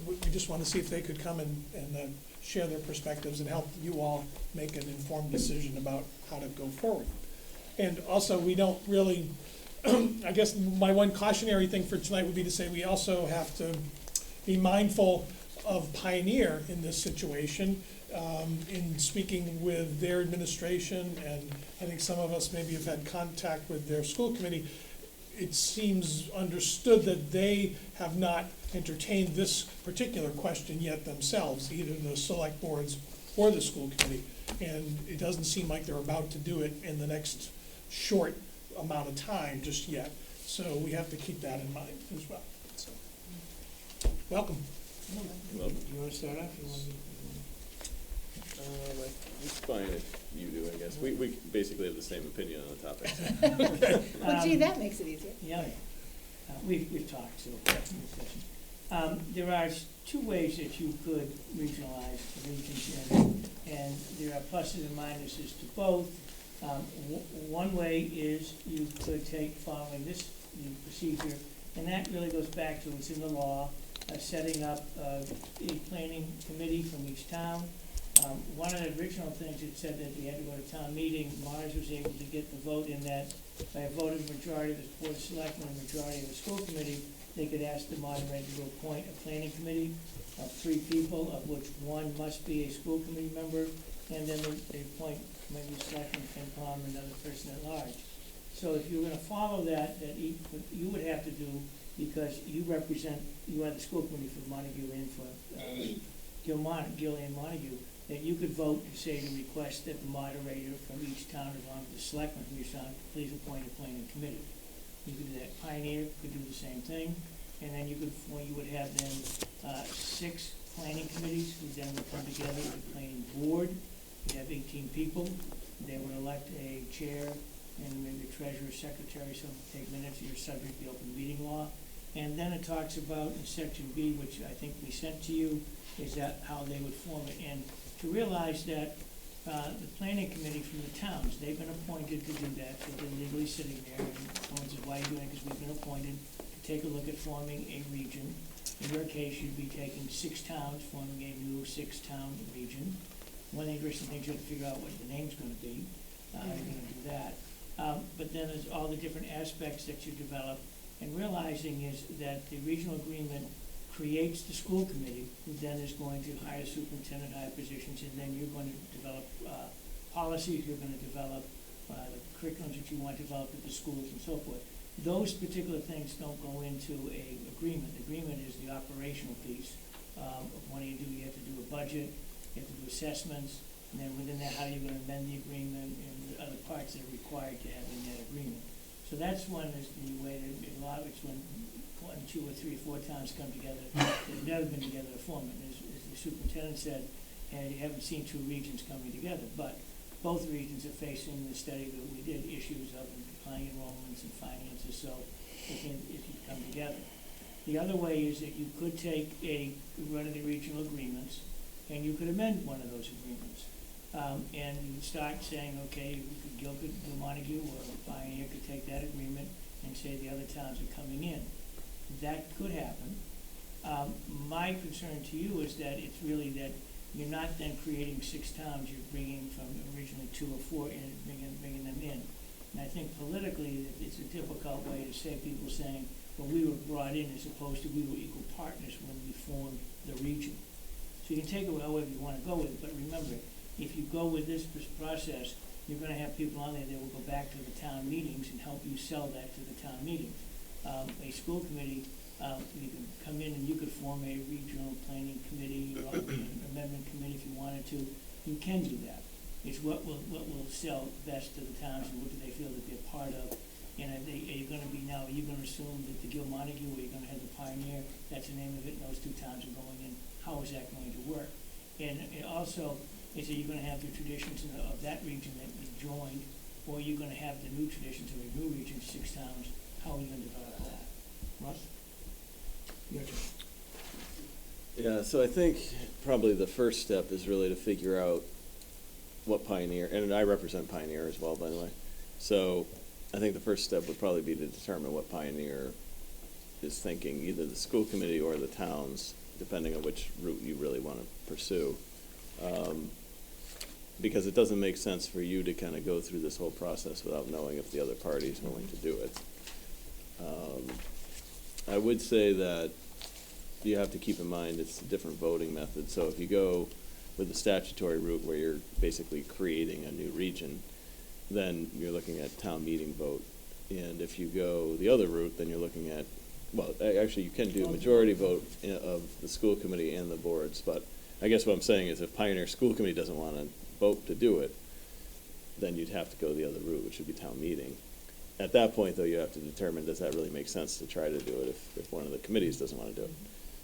we just want to see if they could come and share their perspectives and help you all make an informed decision about how to go forward. And also, we don't really, I guess my one cautionary thing for tonight would be to say we also have to be mindful of Pioneer in this situation, in speaking with their administration, and I think some of us maybe have had contact with their school committee. It seems understood that they have not entertained this particular question yet themselves, either the select boards or the school committee. And it doesn't seem like they're about to do it in the next short amount of time just yet. So we have to keep that in mind as well. So, welcome. Do you want to start off? It's fine if you do, I guess. We basically have the same opinion on the topic. Well, gee, that makes it easier. Yeah, we've talked, so that's a discussion. There are two ways that you could regionalize the regions, and there are pluses and minuses to both. One way is you could take, following this procedure, and that really goes back to what's in the law, setting up a planning committee from each town. One of the original things it said that we had to go to town meeting. Mars was able to get the vote in that by a voting majority of the Board of Selectmen and majority of the school committee, they could ask the moderator to appoint a planning committee of 3 people, of which one must be a school committee member, and then they appoint maybe Selectman FinCom and another person at large. So if you were going to follow that you would have to do, because you are the school committee for Montague and for Gillian Montague, that you could vote to say to request that the moderator from each town, along with the selectmen from each town, please appoint a planning committee. You could do that. Pioneer could do the same thing, and then you would have then 6 planning committees who then would come together with a planning board. You'd have 18 people. They would elect a chair and maybe a treasurer, secretary, so take minutes. You're subject to the open meeting law. And then it talks about in section B, which I think we sent to you, is that how they would form it. And to realize that the planning committee from the towns, they've been appointed to do that. They've been legally sitting there, and someone says, why are you doing it? Because we've been appointed to take a look at forming a region. In your case, you'd be taking 6 towns, forming a new 6-town region. One of the interesting things, you have to figure out what the name's going to be. You're going to do that. But then there's all the different aspects that you develop, and realizing is that the regional agreement creates the school committee, who then is going to hire superintendent, hire positions, and then you're going to develop policies, you're going to develop the curriculums that you want developed at the schools and so forth. Those particular things don't go into an agreement. The agreement is the operational piece. What do? You have to do a budget, you have to do assessments, and then within that, how are you going to amend the agreement and the other parts that are required to have in that agreement. So that's one is the way that a lot of it's when 1, 2, or 3, or 4 towns come together. They've never been together to form it. As the superintendent said, and you haven't seen 2 regions coming together, but both regions are facing the study that we did, issues of declining enrollments and finances, so it can come together. The other way is that you could take one of the regional agreements, and you could amend one of those agreements. And you would start saying, okay, Gil Montague or Pioneer could take that agreement and say the other towns are coming in. That could happen. My concern to you is that it's really that you're not then creating 6 towns, you're bringing from originally 2 or 4 and bringing them in. And I think politically it's a difficult way to say, people saying, well, we were brought in as opposed to we were equal partners when we formed the region. So you can take it however you want to go with it, but remember, if you go with this process, you're going to have people on there that will go back to the town meetings and help you sell that to the town meetings. A school committee, you could come in and you could form a regional planning committee or an amendment committee if you wanted to. You can do that. It's what will sell best to the towns and what do they feel that they're part of. And are you gonna be now, are you gonna assume that the Gil Montague, or are you gonna have the Pioneer, that's the name of it, and those two towns are going in, how is that going to work? And it also, is that you're gonna have the traditions of that region that you joined, or you're gonna have the new traditions of a new region, 6 towns, how are you gonna develop that? Russ? Your turn. Yeah, so I think probably the first step is really to figure out what Pioneer, and I represent Pioneer as well, by the way. So I think the first step would probably be to determine what Pioneer is thinking, either the school committee or the towns, depending on which route you really want to pursue. Because it doesn't make sense for you to kind of go through this whole process without knowing if the other party is willing to do it. I would say that you have to keep in mind it's a different voting method. So if you go with the statutory route where you're basically creating a new region, then you're looking at town meeting vote. And if you go the other route, then you're looking at, well, actually you can do a majority vote of the school committee and the boards, but I guess what I'm saying is if Pioneer School Committee doesn't want to vote to do it, then you'd have to go the other route, which would be town meeting. At that point, though, you have to determine, does that really make sense to try to do it if one of the committees doesn't want to do it?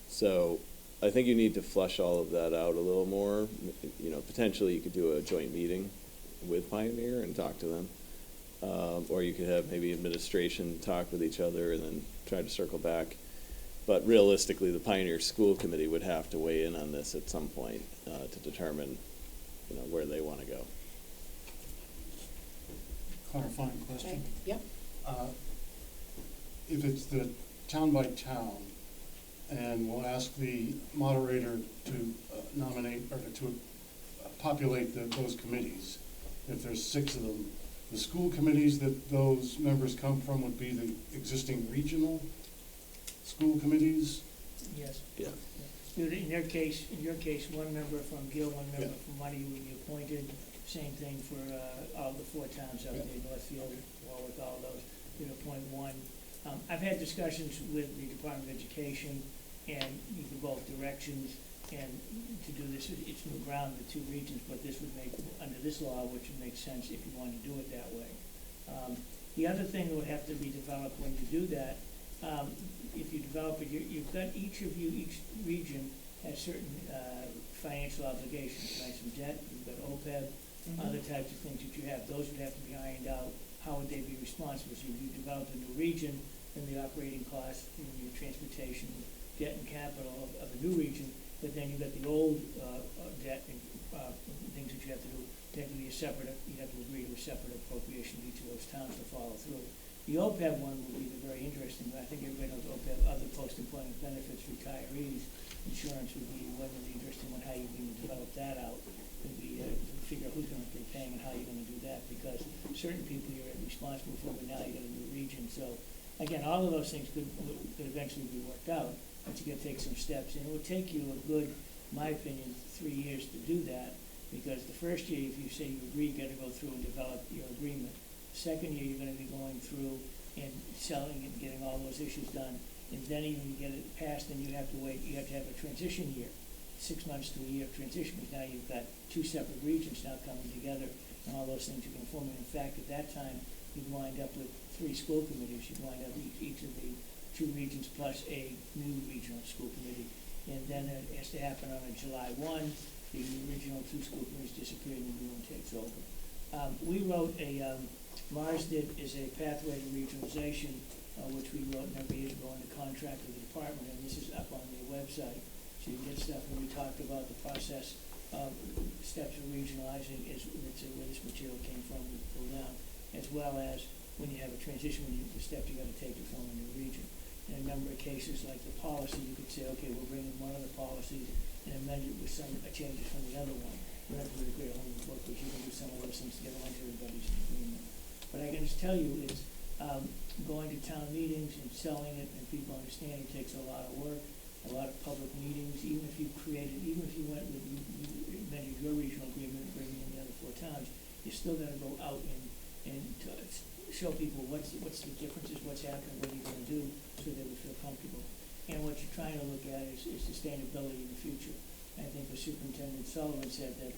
So I think you need to flesh all of that out a little more. You know, potentially you could do a joint meeting with Pioneer and talk to them. Or you could have maybe administration talk with each other and then try to circle back. But realistically, the Pioneer School Committee would have to weigh in on this at some point to determine, you know, where they want to go. Clarifying question. Okay, yep. If it's the town by town, and we'll ask the moderator to nominate, or to populate those committees, if there's 6 of them, the school committees that those members come from would be the existing regional school committees? Yes. Yeah. In your case, one member from Gil, one member from Montague would be appointed. Same thing for all the 4 towns out there, Northfield, Warwick, all of those. You'd appoint one. I've had discussions with the Department of Education, and you can both directions. And to do this, it's new ground, the 2 regions, but this would make, under this law, which would make sense if you want to do it that way. The other thing that would have to be developed when you do that, if you develop it, you've got each region has certain financial obligations, right? Some debt, you've got OPEB, other types of things that you have. Those would have to be ironed out. How would they be responsible? So if you develop a new region, then the operating costs, your transportation, debt and capital of the new region, but then you've got the old debt and things that you have to do. You have to be you have to agree to a separate appropriation of each of those towns to follow through. The OPEB one would be very interesting, but I think everybody knows OPEB, other post-employment benefits, retirees, insurance would be one of the interesting one, how you're going to develop that out. Would be to figure out who's going to be paying and how you're going to do that, because certain people you're responsible for, but now you got a new region. So again, all of those things could eventually be worked out, but you got to take some steps, and it would take you a good, in my opinion, 3 years to do that, because the first year, if you say you agree, you got to go through and develop your agreement. Second year, you're going to be going through and selling and getting all those issues done, and then even you get it passed, then you have to wait. You have to have a transition year, 6 months to a year of transition, because now you've got 2 separate regions now coming together, and all those things are going to form. And in fact, at that time, you'd wind up with 3 school committees. You'd wind up with each of the 2 regions plus a new regional school committee, and then it has to happen on a July 1. The original 2 school committees disappear, and the new one takes over. We wrote MARSD is a pathway to regionalization, which we wrote and every year to go into contract with the department, and this is up on the website, so you can get stuff. And we talked about the process of steps of regionalizing, where this material came from, we pull down, as well as when you have a transition, the steps you got to take to form a new region. In a number of cases, like the policy, you could say, okay, we'll bring in one of the policies and amend it with some changes from the other one. You don't have to really create a whole new book, but you can do some of those things together once everybody's in agreement. But I can just tell you, it's going to town meetings and selling it and people understanding takes a lot of work, a lot of public meetings. Even if you went with, you amended your regional agreement and bringing in the other 4 towns, you still got to go out and to show people what's the differences, what's happening, what are you going to do, so they would feel comfortable. And what you're trying to look at is sustainability in the future. I think what Superintendent Sullivan said, that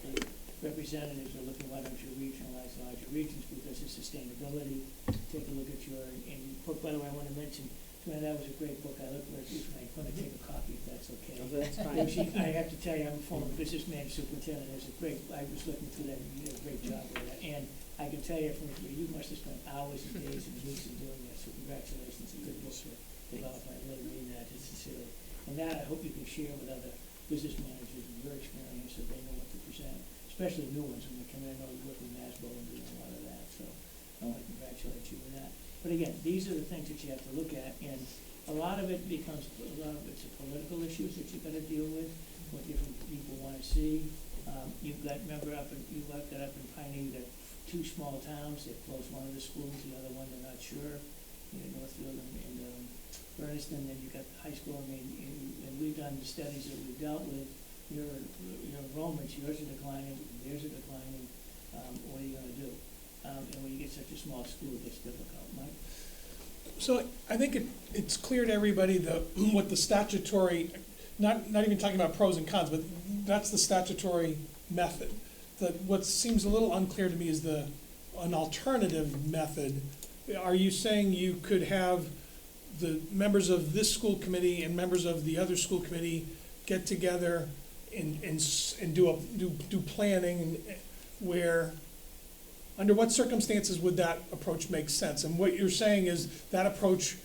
representatives are looking, why don't you regionalize larger regions because of sustainability. Take a look at your, and book, by the way, I want to mention, Joanna, that was a great book. I looked at it, I'm going to take a copy if that's okay. That's fine. I have to tell you, I'm a former businessman superintendent. There's a great, I was looking through that, and you did a great job with that. And I can tell you, you must have spent hours and days and weeks in doing that, so congratulations. It's a good book for development. I really mean that sincerely. And that I hope you can share with other business managers and your experience so they know what to present, especially new ones when they come in. I know you work with Masbo and doing a lot of that, so I want to congratulate you with that. But again, these are the things that you have to look at, and a lot of it becomes, a lot of it's political issues that you've got to deal with, what different people want to see. You've got, remember you've got that up in Pioneer, you've got 2 small towns, they've closed one of the schools, the other one they're not sure, Northfield and Berniston, then you've got the high school. I mean, and we've done the studies that we've dealt with, your enrollments, yours are declining, theirs are declining, what are you gonna do? And when you get such a small school, it gets difficult, Mike? So I think it's clear to everybody what the statutory, not even talking about pros and cons, but that's the statutory method. What seems a little unclear to me is an alternative method. Are you saying you could have the members of this school committee and members of the other school committee get together and do planning where, under what circumstances would that approach make sense? And what you're saying is that approach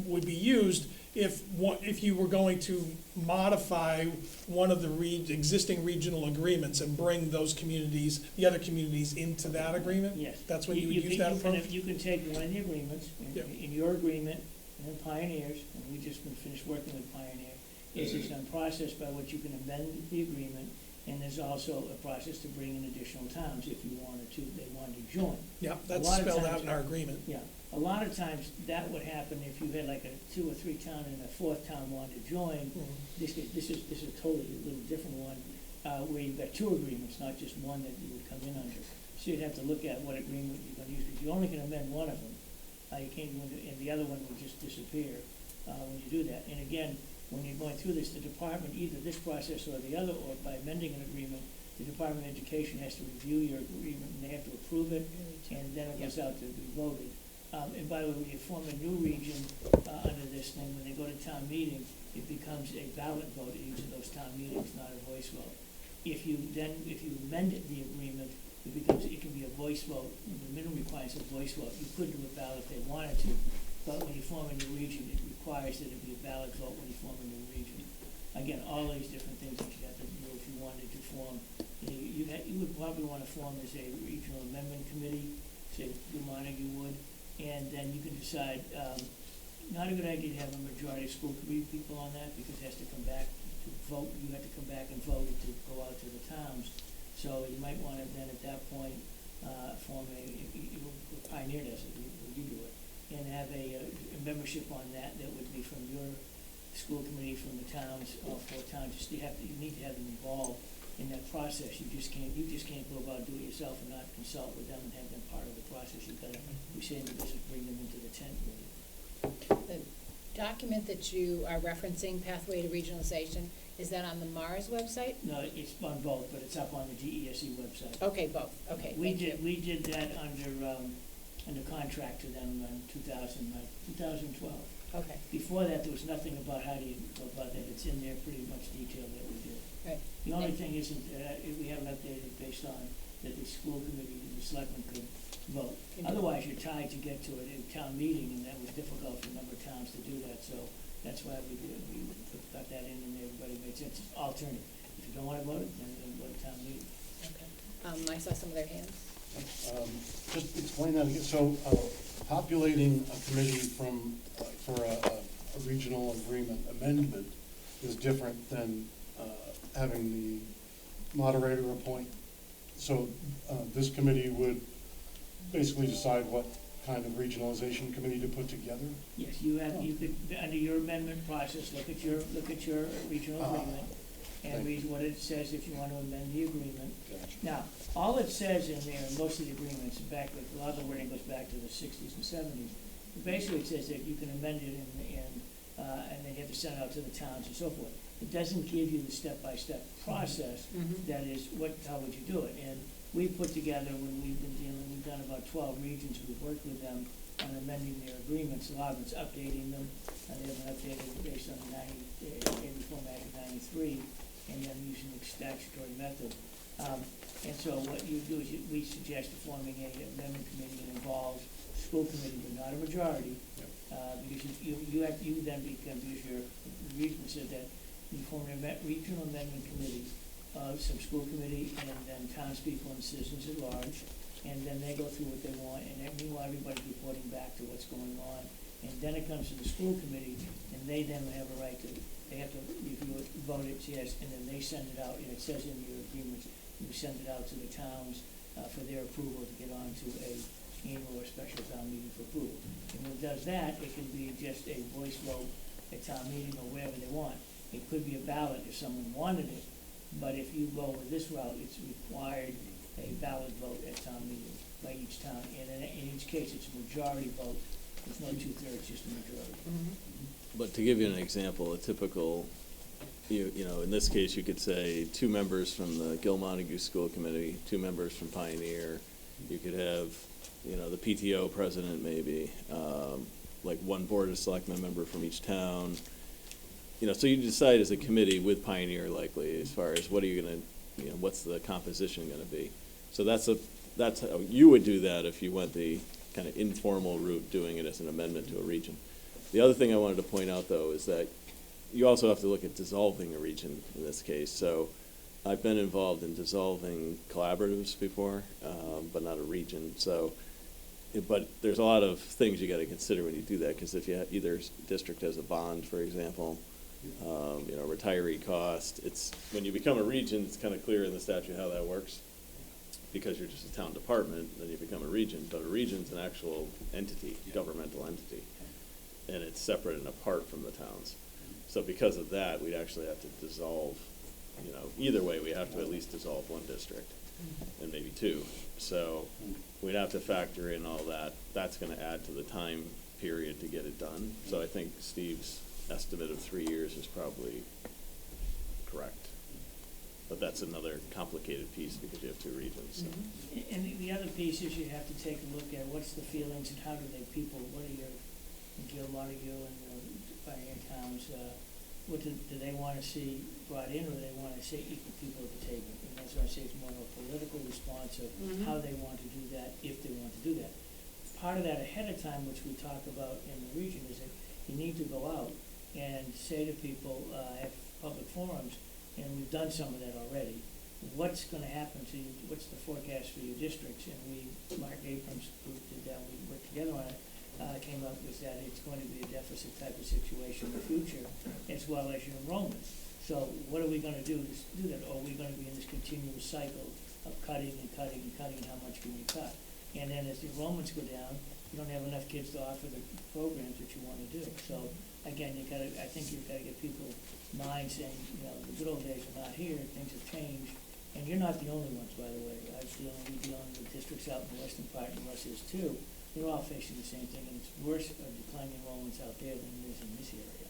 would be used if you were going to modify one of the existing regional agreements and bring those communities, the other communities, into that agreement? Yes. That's when you would use that approach? You can take one of the agreements, in your agreement, and Pioneers, and we just finished working with Pioneer, is there's a process by which you can amend the agreement, and there's also a process to bring in additional towns if you wanted to, they wanted to join. Yeah, that's spelled out in our agreement. Yeah, a lot of times that would happen if you had like a 2 or 3 town and a 4th town wanted to join. This is totally a little different one, where you've got 2 agreements, not just one that you would come in under. So you'd have to look at what agreement you're going to use, because you only can amend one of them. You can't go into, and the other one will just disappear when you do that. And again, when you're going through this, the department, either this process or the other, or by amending an agreement, the Department of Education has to review your agreement, and they have to approve it, and then it goes out to be voted. And by the way, when you form a new region under this thing, when they go to town meeting, it becomes a ballot vote at each of those town meetings, not a voice vote. If you amend the agreement, it can be a voice vote. The minimum requires a voice vote. You could do a ballot if they wanted to, but when you form a new region, it requires that it be a ballot vote when you form a new region. Again, all these different things that you have to do if you wanted to form. You would probably want to form as a regional amendment committee, say you would, and then you can decide, not a good idea to have a majority of school committee people on that, because it has to come back to vote. You have to come back and vote to go out to the towns. So you might want to then at that point form Pioneer does it, you do it, and have a membership on that would be from your school committee, from the towns, all 4 towns. You need to have them involved in that process. You just can't go about and do it yourself and not consult with them and have them part of the process. You've got to, we say in the business, bring them into the tent meeting. The document that you are referencing, Pathway to Regionalization, is that on the MARS website? No, it's on both, but it's up on the GESE website. Okay, both, okay, thank you. We did that under contract to them in 2012. Okay, Before that, there was nothing about how do you go about that. It's in there pretty much detailed that we did. right. The only thing isn't, we haven't updated based on that the school committee and the selectmen could vote. Otherwise, you're tied to get to it in town meeting, and that was difficult for a number of towns to do that, so that's why we got that in, and everybody made sense. It's alternative. If you don't want to vote it, then go to town meeting. Okay. I saw some of their hands. Just explain that again. So populating a committee for a regional agreement amendment is different than having the moderator appoint. So this committee would basically decide what kind of regionalization committee to put together? Yes, you could, under your amendment process, look at your regional agreement and read what it says if you want to amend the agreement. Gotcha. Now, all it says in there, most of the agreements, a lot of the wording goes back to the 60s and 70s. Basically, it says that you can amend it and they have to send it out to the towns and so forth. It doesn't give you the step-by-step process that is, how would you do it? And we've put together, when we've been dealing, we've done about 12 regions, we've worked with them on amending their agreements. A lot of it's updating them, and they have been updated based on the 84 Act of 93, and then using the statutory method. And so what you do is we suggest forming an amendment committee that involves school committee, but not a majority, because you then become, because the region said that you form a regional amendment committee of some school committee and then townspeople and citizens at large, and then they go through what they want, and then meanwhile everybody's reporting back to what's going on, and then it comes to the school committee, and they then have a right to, they have to review it, vote it, yes, and then they send it out, and it says in your agreements, you send it out to the towns for their approval to get on to a annual or special town meeting for approval. And when it does that, it can be just a voice vote at town meeting or wherever they want. It could be a ballot if someone wanted it, but if you go with this route, it's required a ballot vote at town meeting by each town. And in each case, it's a majority vote. There's no 2/3, just a majority. But to give you an example, a typical, you know, in this case, you could say 2 members from the Gil-Montague School Committee, 2 members from Pioneer. You could have, you know, the PTO president maybe, like 1 Board of Selectmen member from each town. You know, so you decide as a committee with Pioneer likely as far as what are you going to, you know, what's the composition going to be. So that's how you would do that if you went the kind of informal route, doing it as an amendment to a region. The other thing I wanted to point out, though, is that you also have to look at dissolving a region in this case. So I've been involved in dissolving collaboratives before, but not a region. So, but there's a lot of things you got to consider when you do that, because if you have either district has a bond, for example, you know, retiree cost, it's, when you become a region, it's kind of clear in the statute how that works. Because you're just a town department, then you become a region, but a region's an actual entity, governmental entity, and it's separate and apart from the towns. So because of that, we'd actually have to dissolve, you know, either way, we have to at least dissolve 1 district, and maybe 2. So we'd have to factor in all that. That's gonna add to the time period to get it done. So I think Steve's estimate of 3 years is probably correct. But that's another complicated piece because you have 2 regions. So. And the other piece is you have to take a look at what's the feelings and how do they people, what are your Gil-Montague and Pioneer towns, what do they want to see brought in, or do they want to see equal people at the table? And that's why I say it's more of a political response of how they want to do that, if they want to do that. Part of that ahead of time, which we talk about in the region, is that you need to go out and say to people, have public forums, and we've done some of that already. What's going to happen to you? What's the forecast for your districts? And Mark Abrams group did that. We worked together on it. Came up with that it's going to be a deficit type of situation in the future, as well as your enrollment. So what are we going to do to do that? Or are we going to be in this continuous cycle of cutting and cutting and cutting? How much can you cut? And then as the enrollments go down, you don't have enough kids to offer the programs that you want to do. So again, I think you've got to get people's minds saying, you know, the good old days are not here. Things have changed. And you're not the only ones, by the way. We're dealing with districts out in the western part, and Russ is too. They're all facing the same thing, and it's worse declining enrollments out there than it is in this area.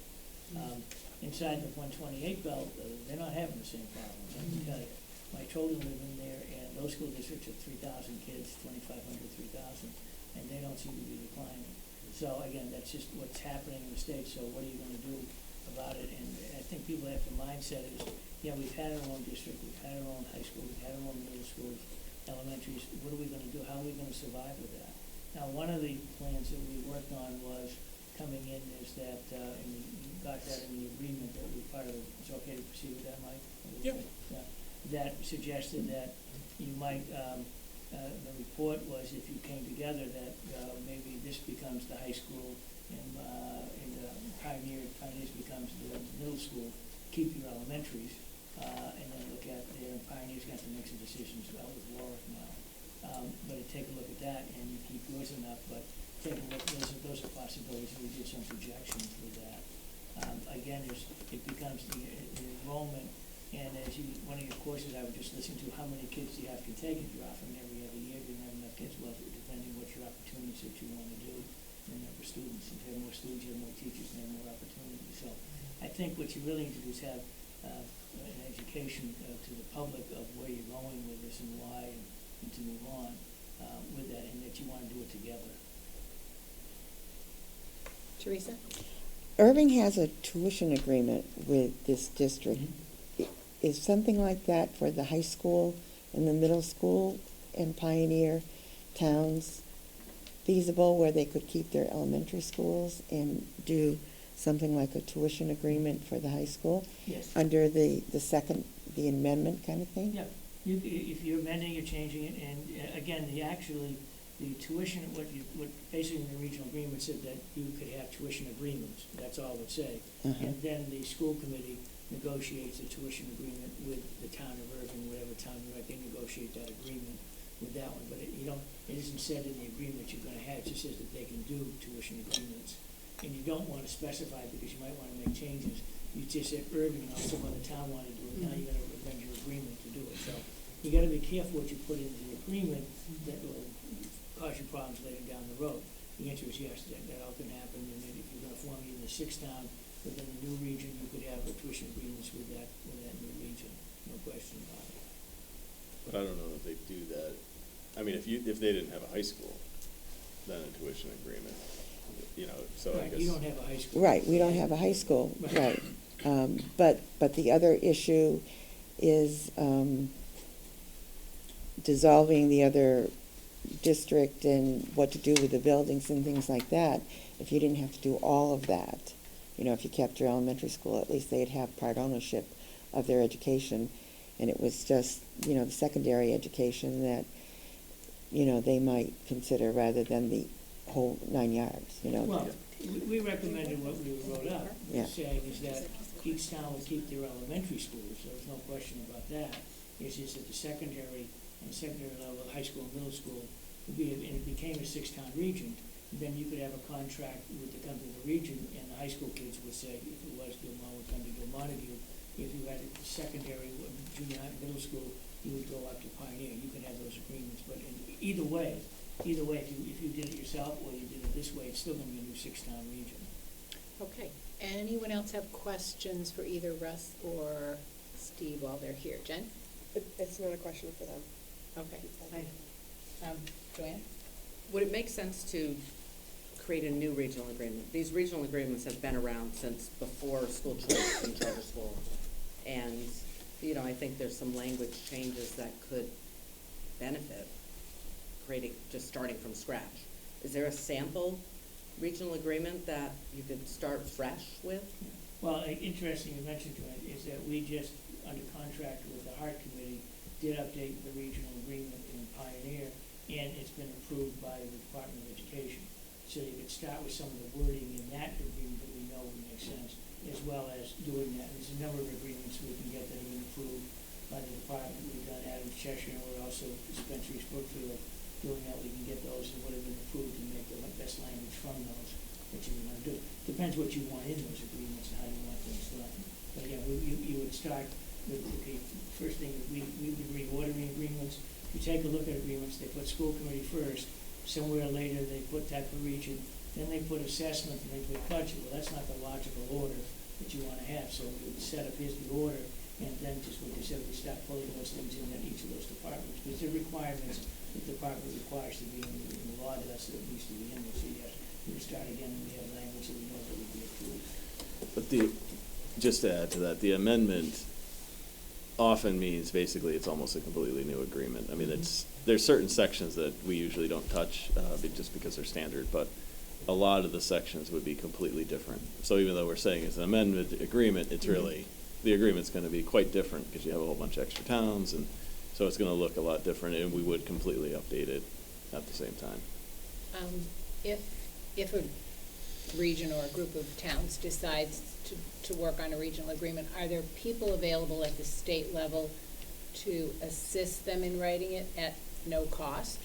Inside the 128 belt, they're not having the same problems, I can tell you. My children live in there, and those school districts have 3,000 kids, 2,500, 3,000, and they don't seem to be declining. So again, that's just what's happening in the state, so what are you gonna do about it? And I think people have the mindset is, yeah, we've had our own district, we've had our own high school, we've had our own middle schools, elementaries, what are we gonna do? How are we gonna survive with that? Now, one of the plans that we worked on was coming in is that, and you got that in the agreement that we part of it. It's okay to proceed with that, Mike? Yep. Yeah. That suggested that you might, the report was if you came together that maybe this becomes the high school and the Pioneers becomes the middle school, keep your elementaries, and then look at their Pioneers got to make some decisions about with Warwick now. But take a look at that and you keep yours enough, but take a look, those are possibilities. We did some projections with that. Again, it becomes the enrollment, and as one of your courses I was just listening to, how many kids do you have to take if you're offering every other year, you don't have enough kids, well, depending what your opportunities that you want to do. the number of students. If you have more students, you have more teachers, and you have more opportunities. So I think what you really need to do is have an education to the public of where you're going with this and why, and to move on with that, and that you want to do it together. Teresa? Irving has a tuition agreement with this district. Is something like that for the high school and the middle school and pioneer towns feasible, where they could keep their elementary schools and do something like a tuition agreement for the high school Yes. under the the amendment kind of thing? Yeah, if you're amending, you're changing it, and again, the tuition, what basically in the regional agreement said that you could have tuition agreements, that's all it would say. And then the school committee negotiates a tuition agreement with the town of Irving, whatever town you're at, they negotiate that agreement with that one, but it isn't said in the agreement you're gonna have, it just says that they can do tuition agreements. And you don't wanna specify, because you might wanna make changes, you just said Irving, and also when the town wanted to do it, now you gotta amend your agreement to do it, so you gotta be careful what you put into the agreement that will cause you problems later down the road. The answer is yes, that all can happen, and then if you're gonna form even the sixth town within the new region, you could have tuition agreements with that new region, no question about it. But I don't know if they do that. I mean, if they didn't have a high school, then a tuition agreement, so I Right, guess. you don't have a high school. Right, we don't have a high school, Right. right. But the other issue is dissolving the other district and what to do with the buildings and things like that. If you didn't have to do all of that, if you kept your elementary school, at least they'd have part ownership of their education. And it was just, the secondary education that, they might consider rather than the whole 9 yards, Well, we recommended what we wrote up, Yeah. saying is that each town will keep their elementary schools, so there's no question about that. It's just that the secondary level, high school and middle school, and it became a six-town region, then you could have a contract with the company of the region, and the high school kids would say, if it was Gilmore, would come to Gilmontague. If you had a secondary, junior high, middle school, you would go up to Pioneer. You could have those agreements, but either way, if you did it yourself or you did it this way, it's still gonna be a new six-town region. Okay, anyone else have questions for either Russ or Steve while they're here? Jen? It's not a question for them. Okay. Joanne? Would it make sense to create a new regional agreement? These regional agreements have been around since before school choice and charter school. And, I think there's some language changes that could benefit just starting from scratch. Is there a sample regional agreement that you could start fresh with? Well, interesting you mentioned, Joanne, is that we just, under contract with the Hart Committee, did update the regional agreement in Pioneer, and it's been approved by the Department of Education. So you could start with some of the wording in that agreement that we know would make sense, as well as doing that. There's a number of agreements we can get that have been approved by the department. We've done Adams Cheshire, and we're also Spencer East Brookfield doing that. We can get those and what have been approved and make the best language from those that you want to do. Depends what you want in those agreements and how you want things done. But again, you would start with, okay, first thing, we've been reordering agreements. You take a look at agreements, they put school committee first, somewhere later they put type of region, then they put assessment, and they put budget. Well, that's not the logical order that you want to have, so we would set up, here's the order, and then just what you said, we start pulling those things in each of those departments, because there are requirements the department requires to be in the law, that's what needs to be in there, so yes, we would start again, and we have language that we know that would be approved. But just to add to that, the amendment often means basically it's almost a completely new agreement. I mean, there's certain sections that we usually don't touch just because they're standard, but a lot of the sections would be completely different. So even though we're saying it's an amendment agreement, it's really, the agreement's going to be quite different because you have a whole bunch of extra towns, and so it's going to look a lot different, and we would completely update it at the same time. If a region or a group of towns decides to work on a regional agreement, are there people available at the state level to assist them in writing it at no cost?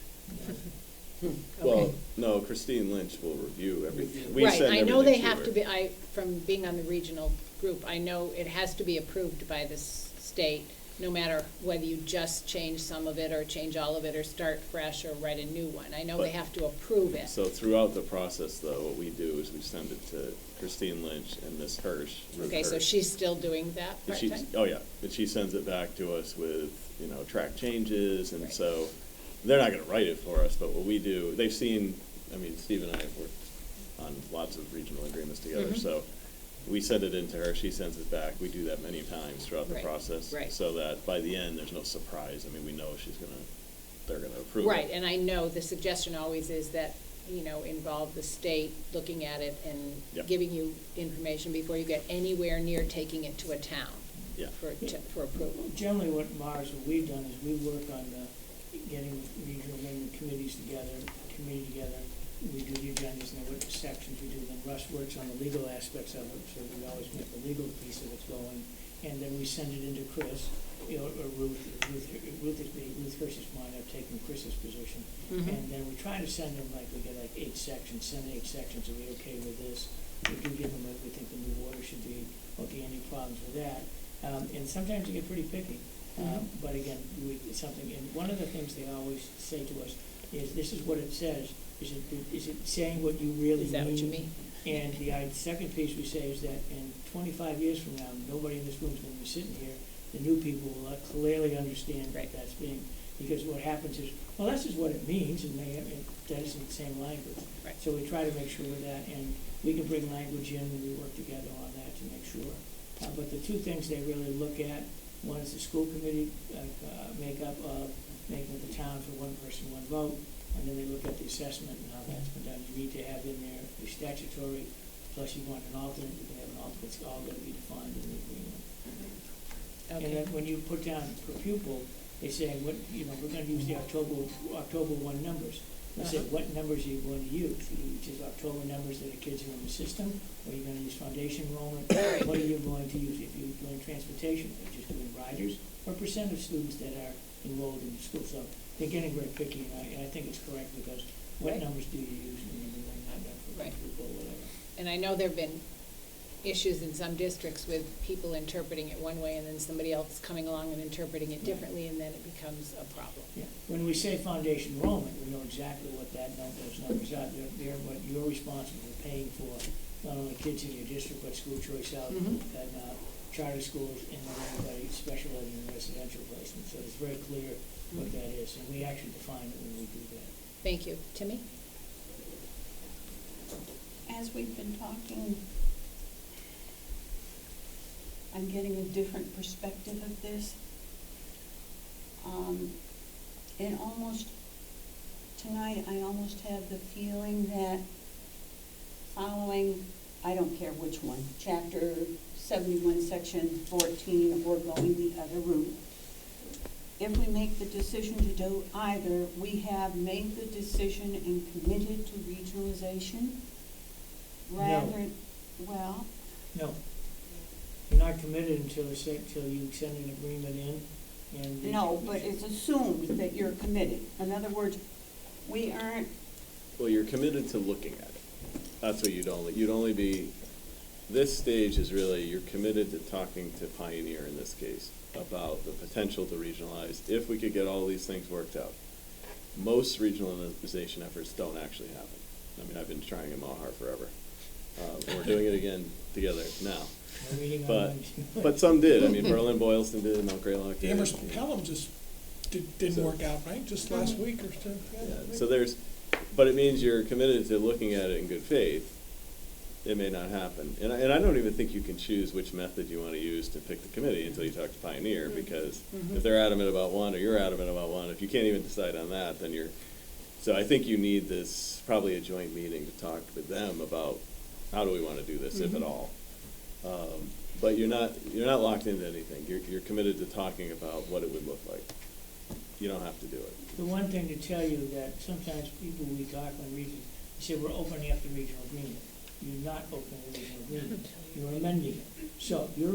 Well, no, Christine Lynch will review everything. We Right, send I know they everything to have her. to be, from being on the regional group, I know it has to be approved by the state no matter whether you just change some of it or change all of it or start fresh or write a new one. I know they But- have to approve it. So throughout the process, though, what we do is we send it to Christine Lynch and Miss Hirsch. Ruth Okay, so Hirsch. she's still doing that And she- part-time? Oh, yeah, and she sends it back to us with, track changes, and Right. so they're not gonna write it for us, but what we do, they've seen, Steve and I have worked on lots of regional agreements together, Mhm. so we send it in to her, she sends it back, we do that many times throughout the Right, process. right. So that by the end, there's no surprise, we know they're gonna approve it. Right, and I know the suggestion always is that, involve the state looking at it and Yep. giving you information before you get anywhere near taking it to a town Yeah. for approval. Generally, what we've done is we work on getting regional amendment committees together, committee together. We do the agendas and then what sections we do. Then Russ works on the legal aspects of it, so we always make the legal piece of it going. And then we send it into Chris, or Ruth Hirsch is mine, I've taken Chris's position. Mhm. And then we try to send them, we get 8 sections, send 8 sections, are we okay with this? We do give them what we think the new order should be, okay, any problems with that? And sometimes they get pretty picky. But again, it's something, and one of the things they always say to us is, this is what it says. Is it saying what you really mean? Is that what you mean? And the second piece we say is that in 25 years from now, nobody in this room is going to be sitting here. The new people will clearly understand Right. that that's being, because what happens is, well, this is what it means, and that is in the same language. Right. So we try to make sure of that, and we can bring language in, and we work together on that to make sure. But the two things they really look at, one is the school committee makeup of making the town for one person, one vote, and then they look at the assessment and how that's been done. You need to have in there the statutory, plus you want an alternate, you can have an alternate, it's all going to be defined in the agreement. And Okay, then when you put down per pupil, they say, we're going to use the October 1 numbers. They say, what numbers are you going to use? You use October numbers that the kids are in the system, or are you going to use foundation enrollment? What are you going to use if you're doing transportation? Are you just doing riders, or percent of students that are enrolled in the school? So they're getting very picky, and I think it's correct, because what Right. numbers do you use when you're doing that for Right. pupil or whatever? and I know there've been issues in some districts with people interpreting it one way and then somebody else coming along and interpreting it differently, and then it becomes a problem. Yeah, when we say foundation enrollment, we know exactly what those numbers are. They're what you're responsible for paying for, not only kids in your district, but school choice out Mhm. and charter schools and then everybody special ed and residential placement. So it's very clear what Mhm. that is, and we actually define it when we do that. Thank you. Timmy? As we've been talking, I'm getting a different perspective of this. Tonight, I almost have the feeling that following, I don't care which one, chapter 71, section 14, or going the other route, if we make the decision to do either, we have made the decision and committed to regionalization, rather, well, No, you're not committed until you send an agreement in and. no, but it's assumed that you're committed. In other words, we aren't, Well, you're committed to looking at it. That's what you'd only be, this stage is really, you're committed to talking to Pioneer in this case about the potential to regionalize, if we could get all these things worked out. Most regionalization efforts don't actually happen. I've been trying in Mahar forever. And we're doing it again together now. We're meeting on But, Wednesday. but some did. Berlin, Boylston did, Mount Greylock did. Amherst Pelham just didn't So- work out, right? Just last week or so. Yeah, so but it means you're committed to looking at it in good faith. It may not happen. And I don't even think you can choose which method you want to use to pick the committee until you talk to Pioneer, because if they're adamant about one or you're adamant about one, if you can't even decide on that, then so I think you need probably a joint meeting to talk with them about how do we want to do this, if at all. But you're not locked into anything. You're committed to talking about what it would look like. You don't have to do it. The one thing to tell you that sometimes people, we talk on regions, they say we're opening up the regional agreement. You're not opening the regional agreement. You're amending it. So your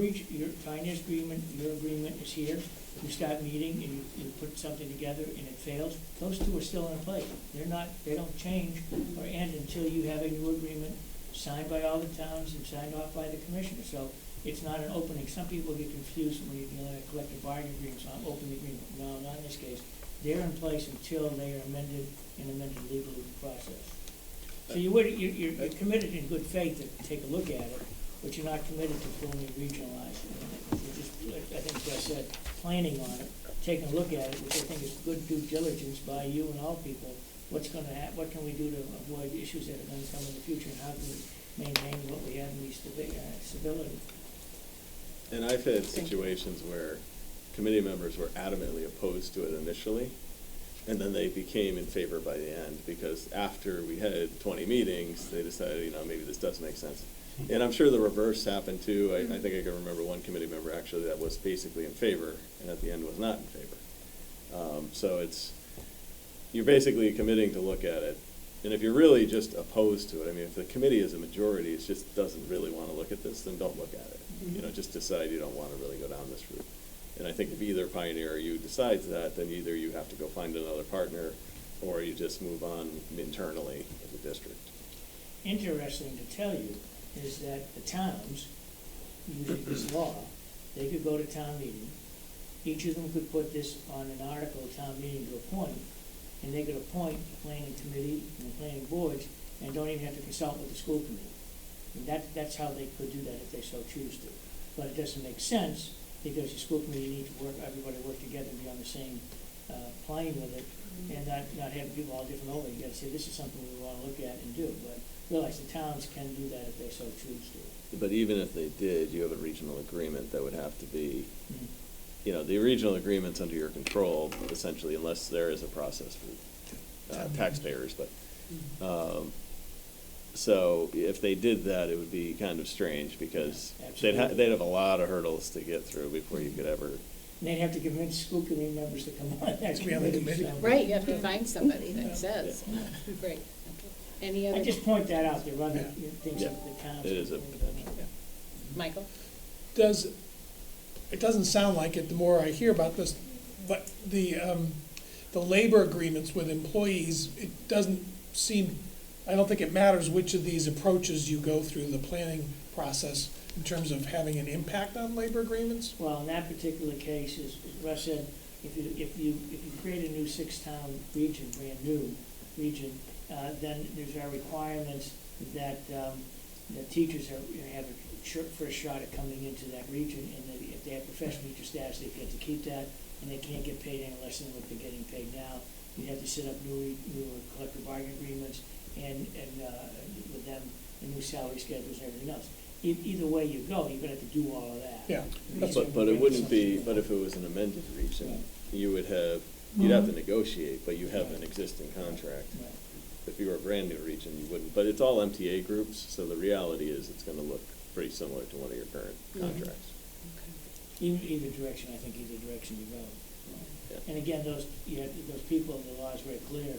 Pioneer's agreement, your agreement is here. You start meeting and you put something together and it fails. Those two are still in place. They don't change or end until you have a new agreement signed by all the towns and signed off by the commissioner. So it's not an opening. Some people get confused when you're dealing with collective bargaining agreements on open agreement. No, not in this case. They're in place until they are amended in amended legal process. So you're committed in good faith to take a look at it, but you're not committed to fully regionalize it. You're just, I think Jess said, planning on it, taking a look at it, which I think is good due diligence by you and all people. What can we do to avoid issues that are going to come in the future, and how can we maintain what we have in these stability? And I've had situations where committee members were adamantly opposed to it initially, and then they became in favor by the end, because after we had 20 meetings, they decided, maybe this does make sense. And I'm sure the reverse happened too. I think I can remember one committee member actually that was basically in favor, and at the end was not in favor. So you're basically committing to look at it. And if you're really just opposed to it, if the committee is a majority, it just doesn't really want to look at this, then don't look at it. Just decide you don't want to really go down this route. And I think if either Pioneer or you decides that, then either you have to go find another partner, or you just move on internally as a district. Interesting to tell you is that the towns, using this law, they could go to town meeting. Each of them could put this on an article at town meeting to appoint, and they could appoint the planning committee and the planning boards, and don't even have to consult with the school committee. And that's how they could do that if they so choose to. But it doesn't make sense, because the school committee needs to everybody work together and be on the same plane with it, and not having people all different over. You gotta say, this is something we wanna look at and do, but realize the towns can do that if they so choose to. But even if they did, you have a regional agreement that would have to be, the regional agreement's under your control, essentially, unless there is a process for taxpayers, but, so if they did that, it would be kind of strange, because they'd have a lot of hurdles to get through before you could ever. And they'd have to convince school committee members to come on that be on the committee. so- Right, you have to find somebody that says. Great. Any other? I just point that out, there are other things Yeah. that the towns. It is a potential. Michael? It doesn't sound like it the more I hear about this, but the labor agreements with employees, it doesn't seem, I don't think it matters which of these approaches you go through the planning process in terms of having an impact on labor agreements? Well, in that particular case, as Russ said, if you create a new 6-town region, brand new region, then there's our requirements that the teachers have a first shot at coming into that region, and that if they have professional teacher status, they get to keep that, and they can't get paid any less than what they're getting paid now. You have to set up new collective bargaining agreements, and with them, the new salary schedules and everything else. Either way you go, you're gonna have to do all of that. Yeah. But it wouldn't be, but if it was an amended region, you'd have to negotiate, but you have an existing contract. Right. If you were a brand new region, you wouldn't, but it's all MTA groups, so the reality is it's gonna look pretty similar to one of your current contracts. Either direction, I think either direction you go. Yeah. And again, those people, the law is very clear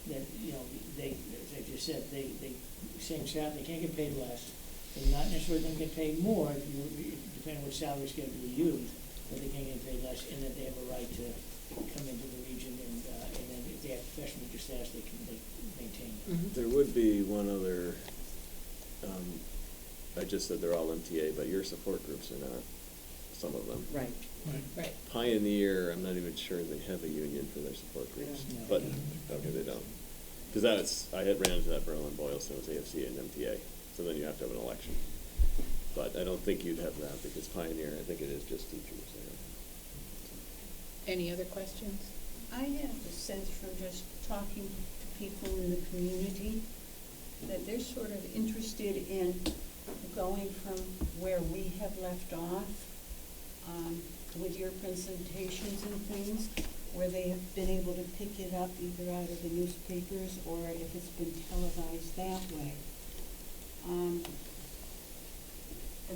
that, they, as I just said, they same salary, they can't get paid less. They're not necessarily gonna get paid more depending on which salary schedule you use, but they can't get paid less, and that they have a right to come into the region, and then if they have professional teacher status, they maintain it. There would be one other, I just said they're all MTA, but your support groups are not, some of them. Right. Right. Pioneer, I'm not even sure they have a union for their support groups, Yeah. but, okay, they don't. Because I had ran into that Berlin Boylston, it was AFC and MTA, so then you have to have an election. But I don't think you'd have that, because Pioneer, I think it is just teachers there. Any other questions? I have the sense from just talking to people in the community that they're sort of interested in going from where we have left off with your presentations and things, where they have been able to pick it up either out of the newspapers or if it's been televised that way. And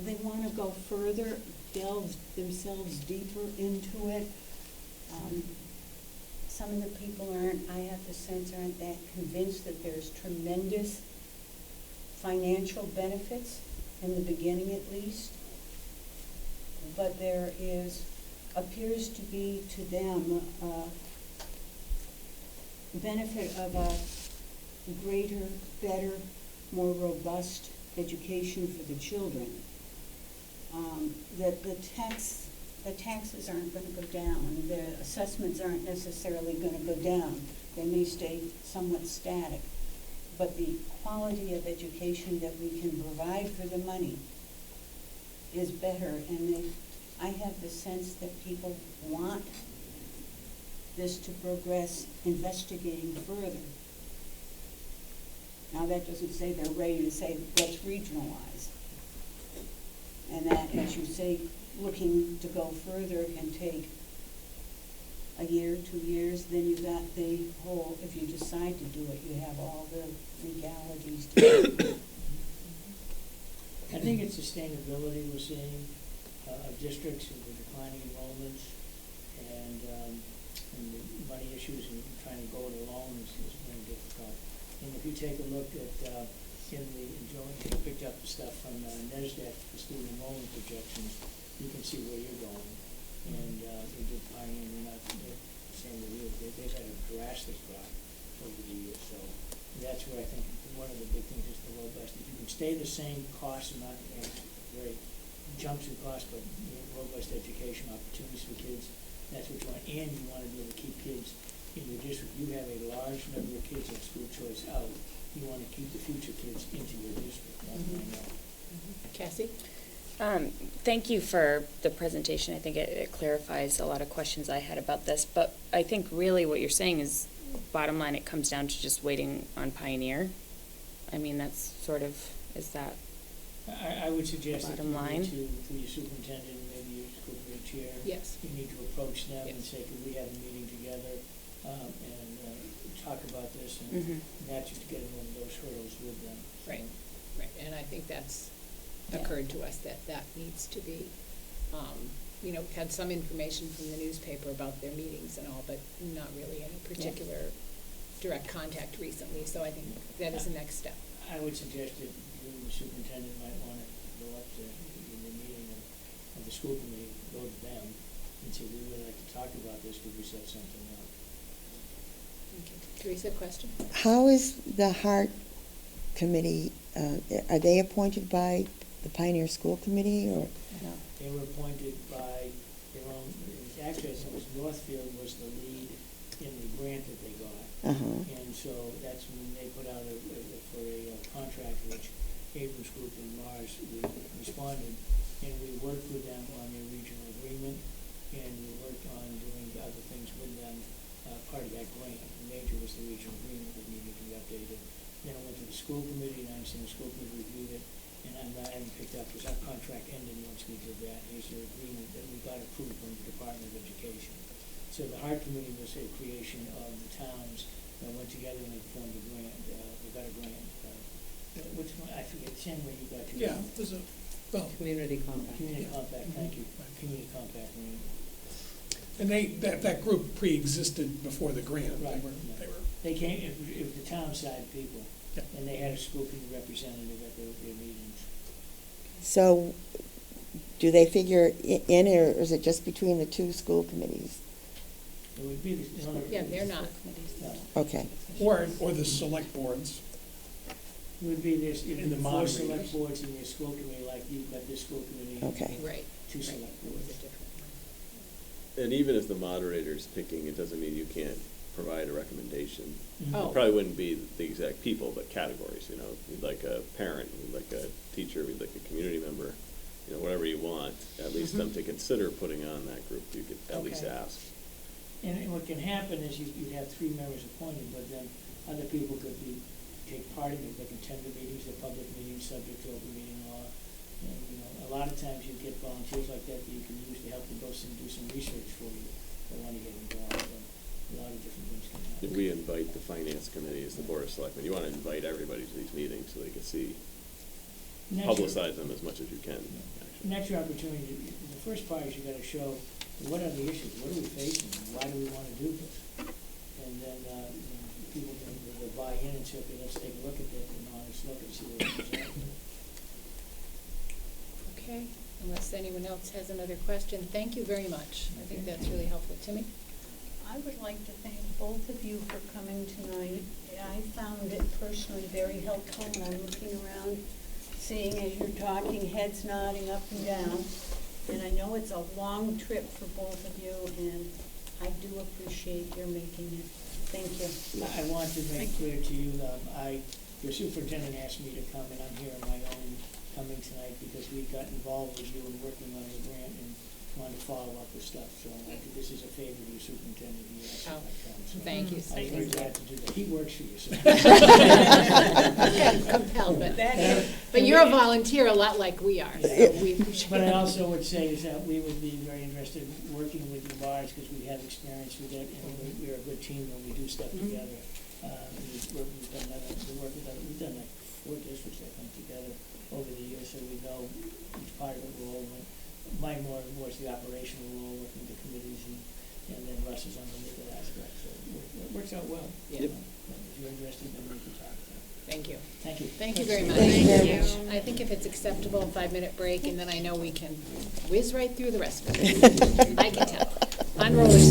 they want to go further, delve themselves deeper into it. Some of the people I have the sense, aren't that convinced that there's tremendous financial benefits, in the beginning at least. But there appears to be to them benefit of a greater, better, more robust education for the children. that the taxes aren't gonna go down, the assessments aren't necessarily gonna go down. They may stay somewhat static, but the quality of education that we can provide for the money is better, and I have the sense that people want this to progress, investigating further. Now, that doesn't say they're ready to say, let's regionalize. And that, as you say, looking to go further can take a year, 2 years, then you've got the whole, if you decide to do it, you have all the legalities to do it. I think it's sustainability we're seeing, of districts with the declining enrollments and the money issues and trying to go it alone is very difficult. And if you take a look at, Joe picked up the stuff from NESDEC, the student enrollment projections, you can see where you're going. And they did Pioneer, they're not the same with you, they've had a drastic drop over the years. So that's where I think one of the big things is the robust. If you can stay the same cost and not very jumps in cost, but robust education opportunities for kids, that's what you want. And you want to be able to keep kids in your district. You have a large number of kids at school choice out. You want to keep the future kids into your district. That's what I know. Cassie? Thank you for the presentation. I think it clarifies a lot of questions I had about this. But I think really what you're saying is, bottom line, it comes down to just waiting on Pioneer. I mean, that's sort of, is that I would suggest that bottom line? to your superintendent, maybe your school committee chair. Yes. You need to approach them and Yes. say, could we have a meeting together and talk about this and not just get over those hurdles with them. Right, right, and I think that's Yeah. occurred to us, that needs to be, had some information from the newspaper about their meetings and all, but not really any particular direct contact recently, so I think that is the next step. I would suggest that you, the superintendent, might want to go up to the meeting of the school committee, go to them and say, we would like to talk about this, could we set something up? Okay. Teresa, question? How is the Heart Committee, are they appointed by the Pioneer School Committee, or? No. They were appointed by their own, actually, it was Northfield was the lead in the grant that they got. Uh-huh. And so that's when they put out for a contract, which Abrams Group and Mars, we responded, and we worked with them on their regional agreement, and we worked on doing other things with them, part of that grant. The major was the regional agreement that needed to be updated. Then it went to the school committee, and I understand the school committee reviewed it, and I haven't picked up, because our contract ended once we did that. Here's your agreement that we got approved from the Department of Education. So the Heart Committee was a creation of the towns that went together and they formed a grant. We got a grant. Which one, I forget, Sam, where you got your. Yeah, there's a, well, Community compact. Community Yeah. compact, thank you. Community compact grant. and that group pre-existed before the grant. Right. They were, They came, it was the town side people, Yeah. and they had a school committee representative at their meetings. So, do they figure in, or is it just between the two school committees? It would be the only. Yeah, they're not. No. Okay. or the select boards. It would be this, In the four moderators. select boards in your school committee, like you've got this school committee. and Okay. Right. Two select It was boards. a different And even if the moderator's picking, it doesn't mean you can't provide a recommendation. Mhm. Oh. It probably wouldn't be the exact people, but categories, you know, we'd like a parent, we'd like a teacher, we'd like a community member, you know, whatever you want, at least them to consider putting on that group, you could at least Okay. ask. And what can happen is you'd have 3 members appointed, but then other people could take part in it, they can attend the meetings, the public meetings, subject to open meeting law. And, a lot of times you get volunteers like that you can use to help them do some research for you, they want to get involved, and a lot of different things can happen. If we invite the finance committee as the board of selectmen, you want to invite everybody to these meetings so they can see, And that's your- publicize them as much as you can, And actually. that's your opportunity. The first part is you gotta show, what are the issues, what are we facing, and why do we wanna do this? And then, people will buy in and say, okay, let's take a look at this, and let's look and see what it comes out. Okay, unless anyone else has another question, thank you very much. I think that's really helpful. Timmy? I would like to thank both of you for coming tonight. I found it personally very helpful, and I'm looking around seeing as you're talking, heads nodding up and down. And I know it's a long trip for both of you, and I do appreciate your making it. Thank you. I want to make clear to you, your superintendent asked me to come, and I'm here on my own coming tonight because we got involved with you in working on the grant and wanted to follow up with stuff. So I think this is a favor to your superintendent. He asked me to come. So Thank you. I'm very glad to do that. He works for you, so. Compelled, but you're a volunteer a lot like we are, so we appreciate But I it. also would say is that we would be very interested in working with you, Mars, because we have experience with it, and we're a good team when we do stuff together. We've done that, we've done like 4 districts, I think, together over the years, so we know each part of the role. Mine more was the operational role, working with the committees, and then Russ is on the legal aspect, so it works out well. Yeah. But if you're interested, then we can talk. Thank you. Thank you. Thank you very much. Thank you very much. I think if it's acceptable, a 5-minute break, and then I know we can whiz right through the rest of it. I can tell. On roller skates.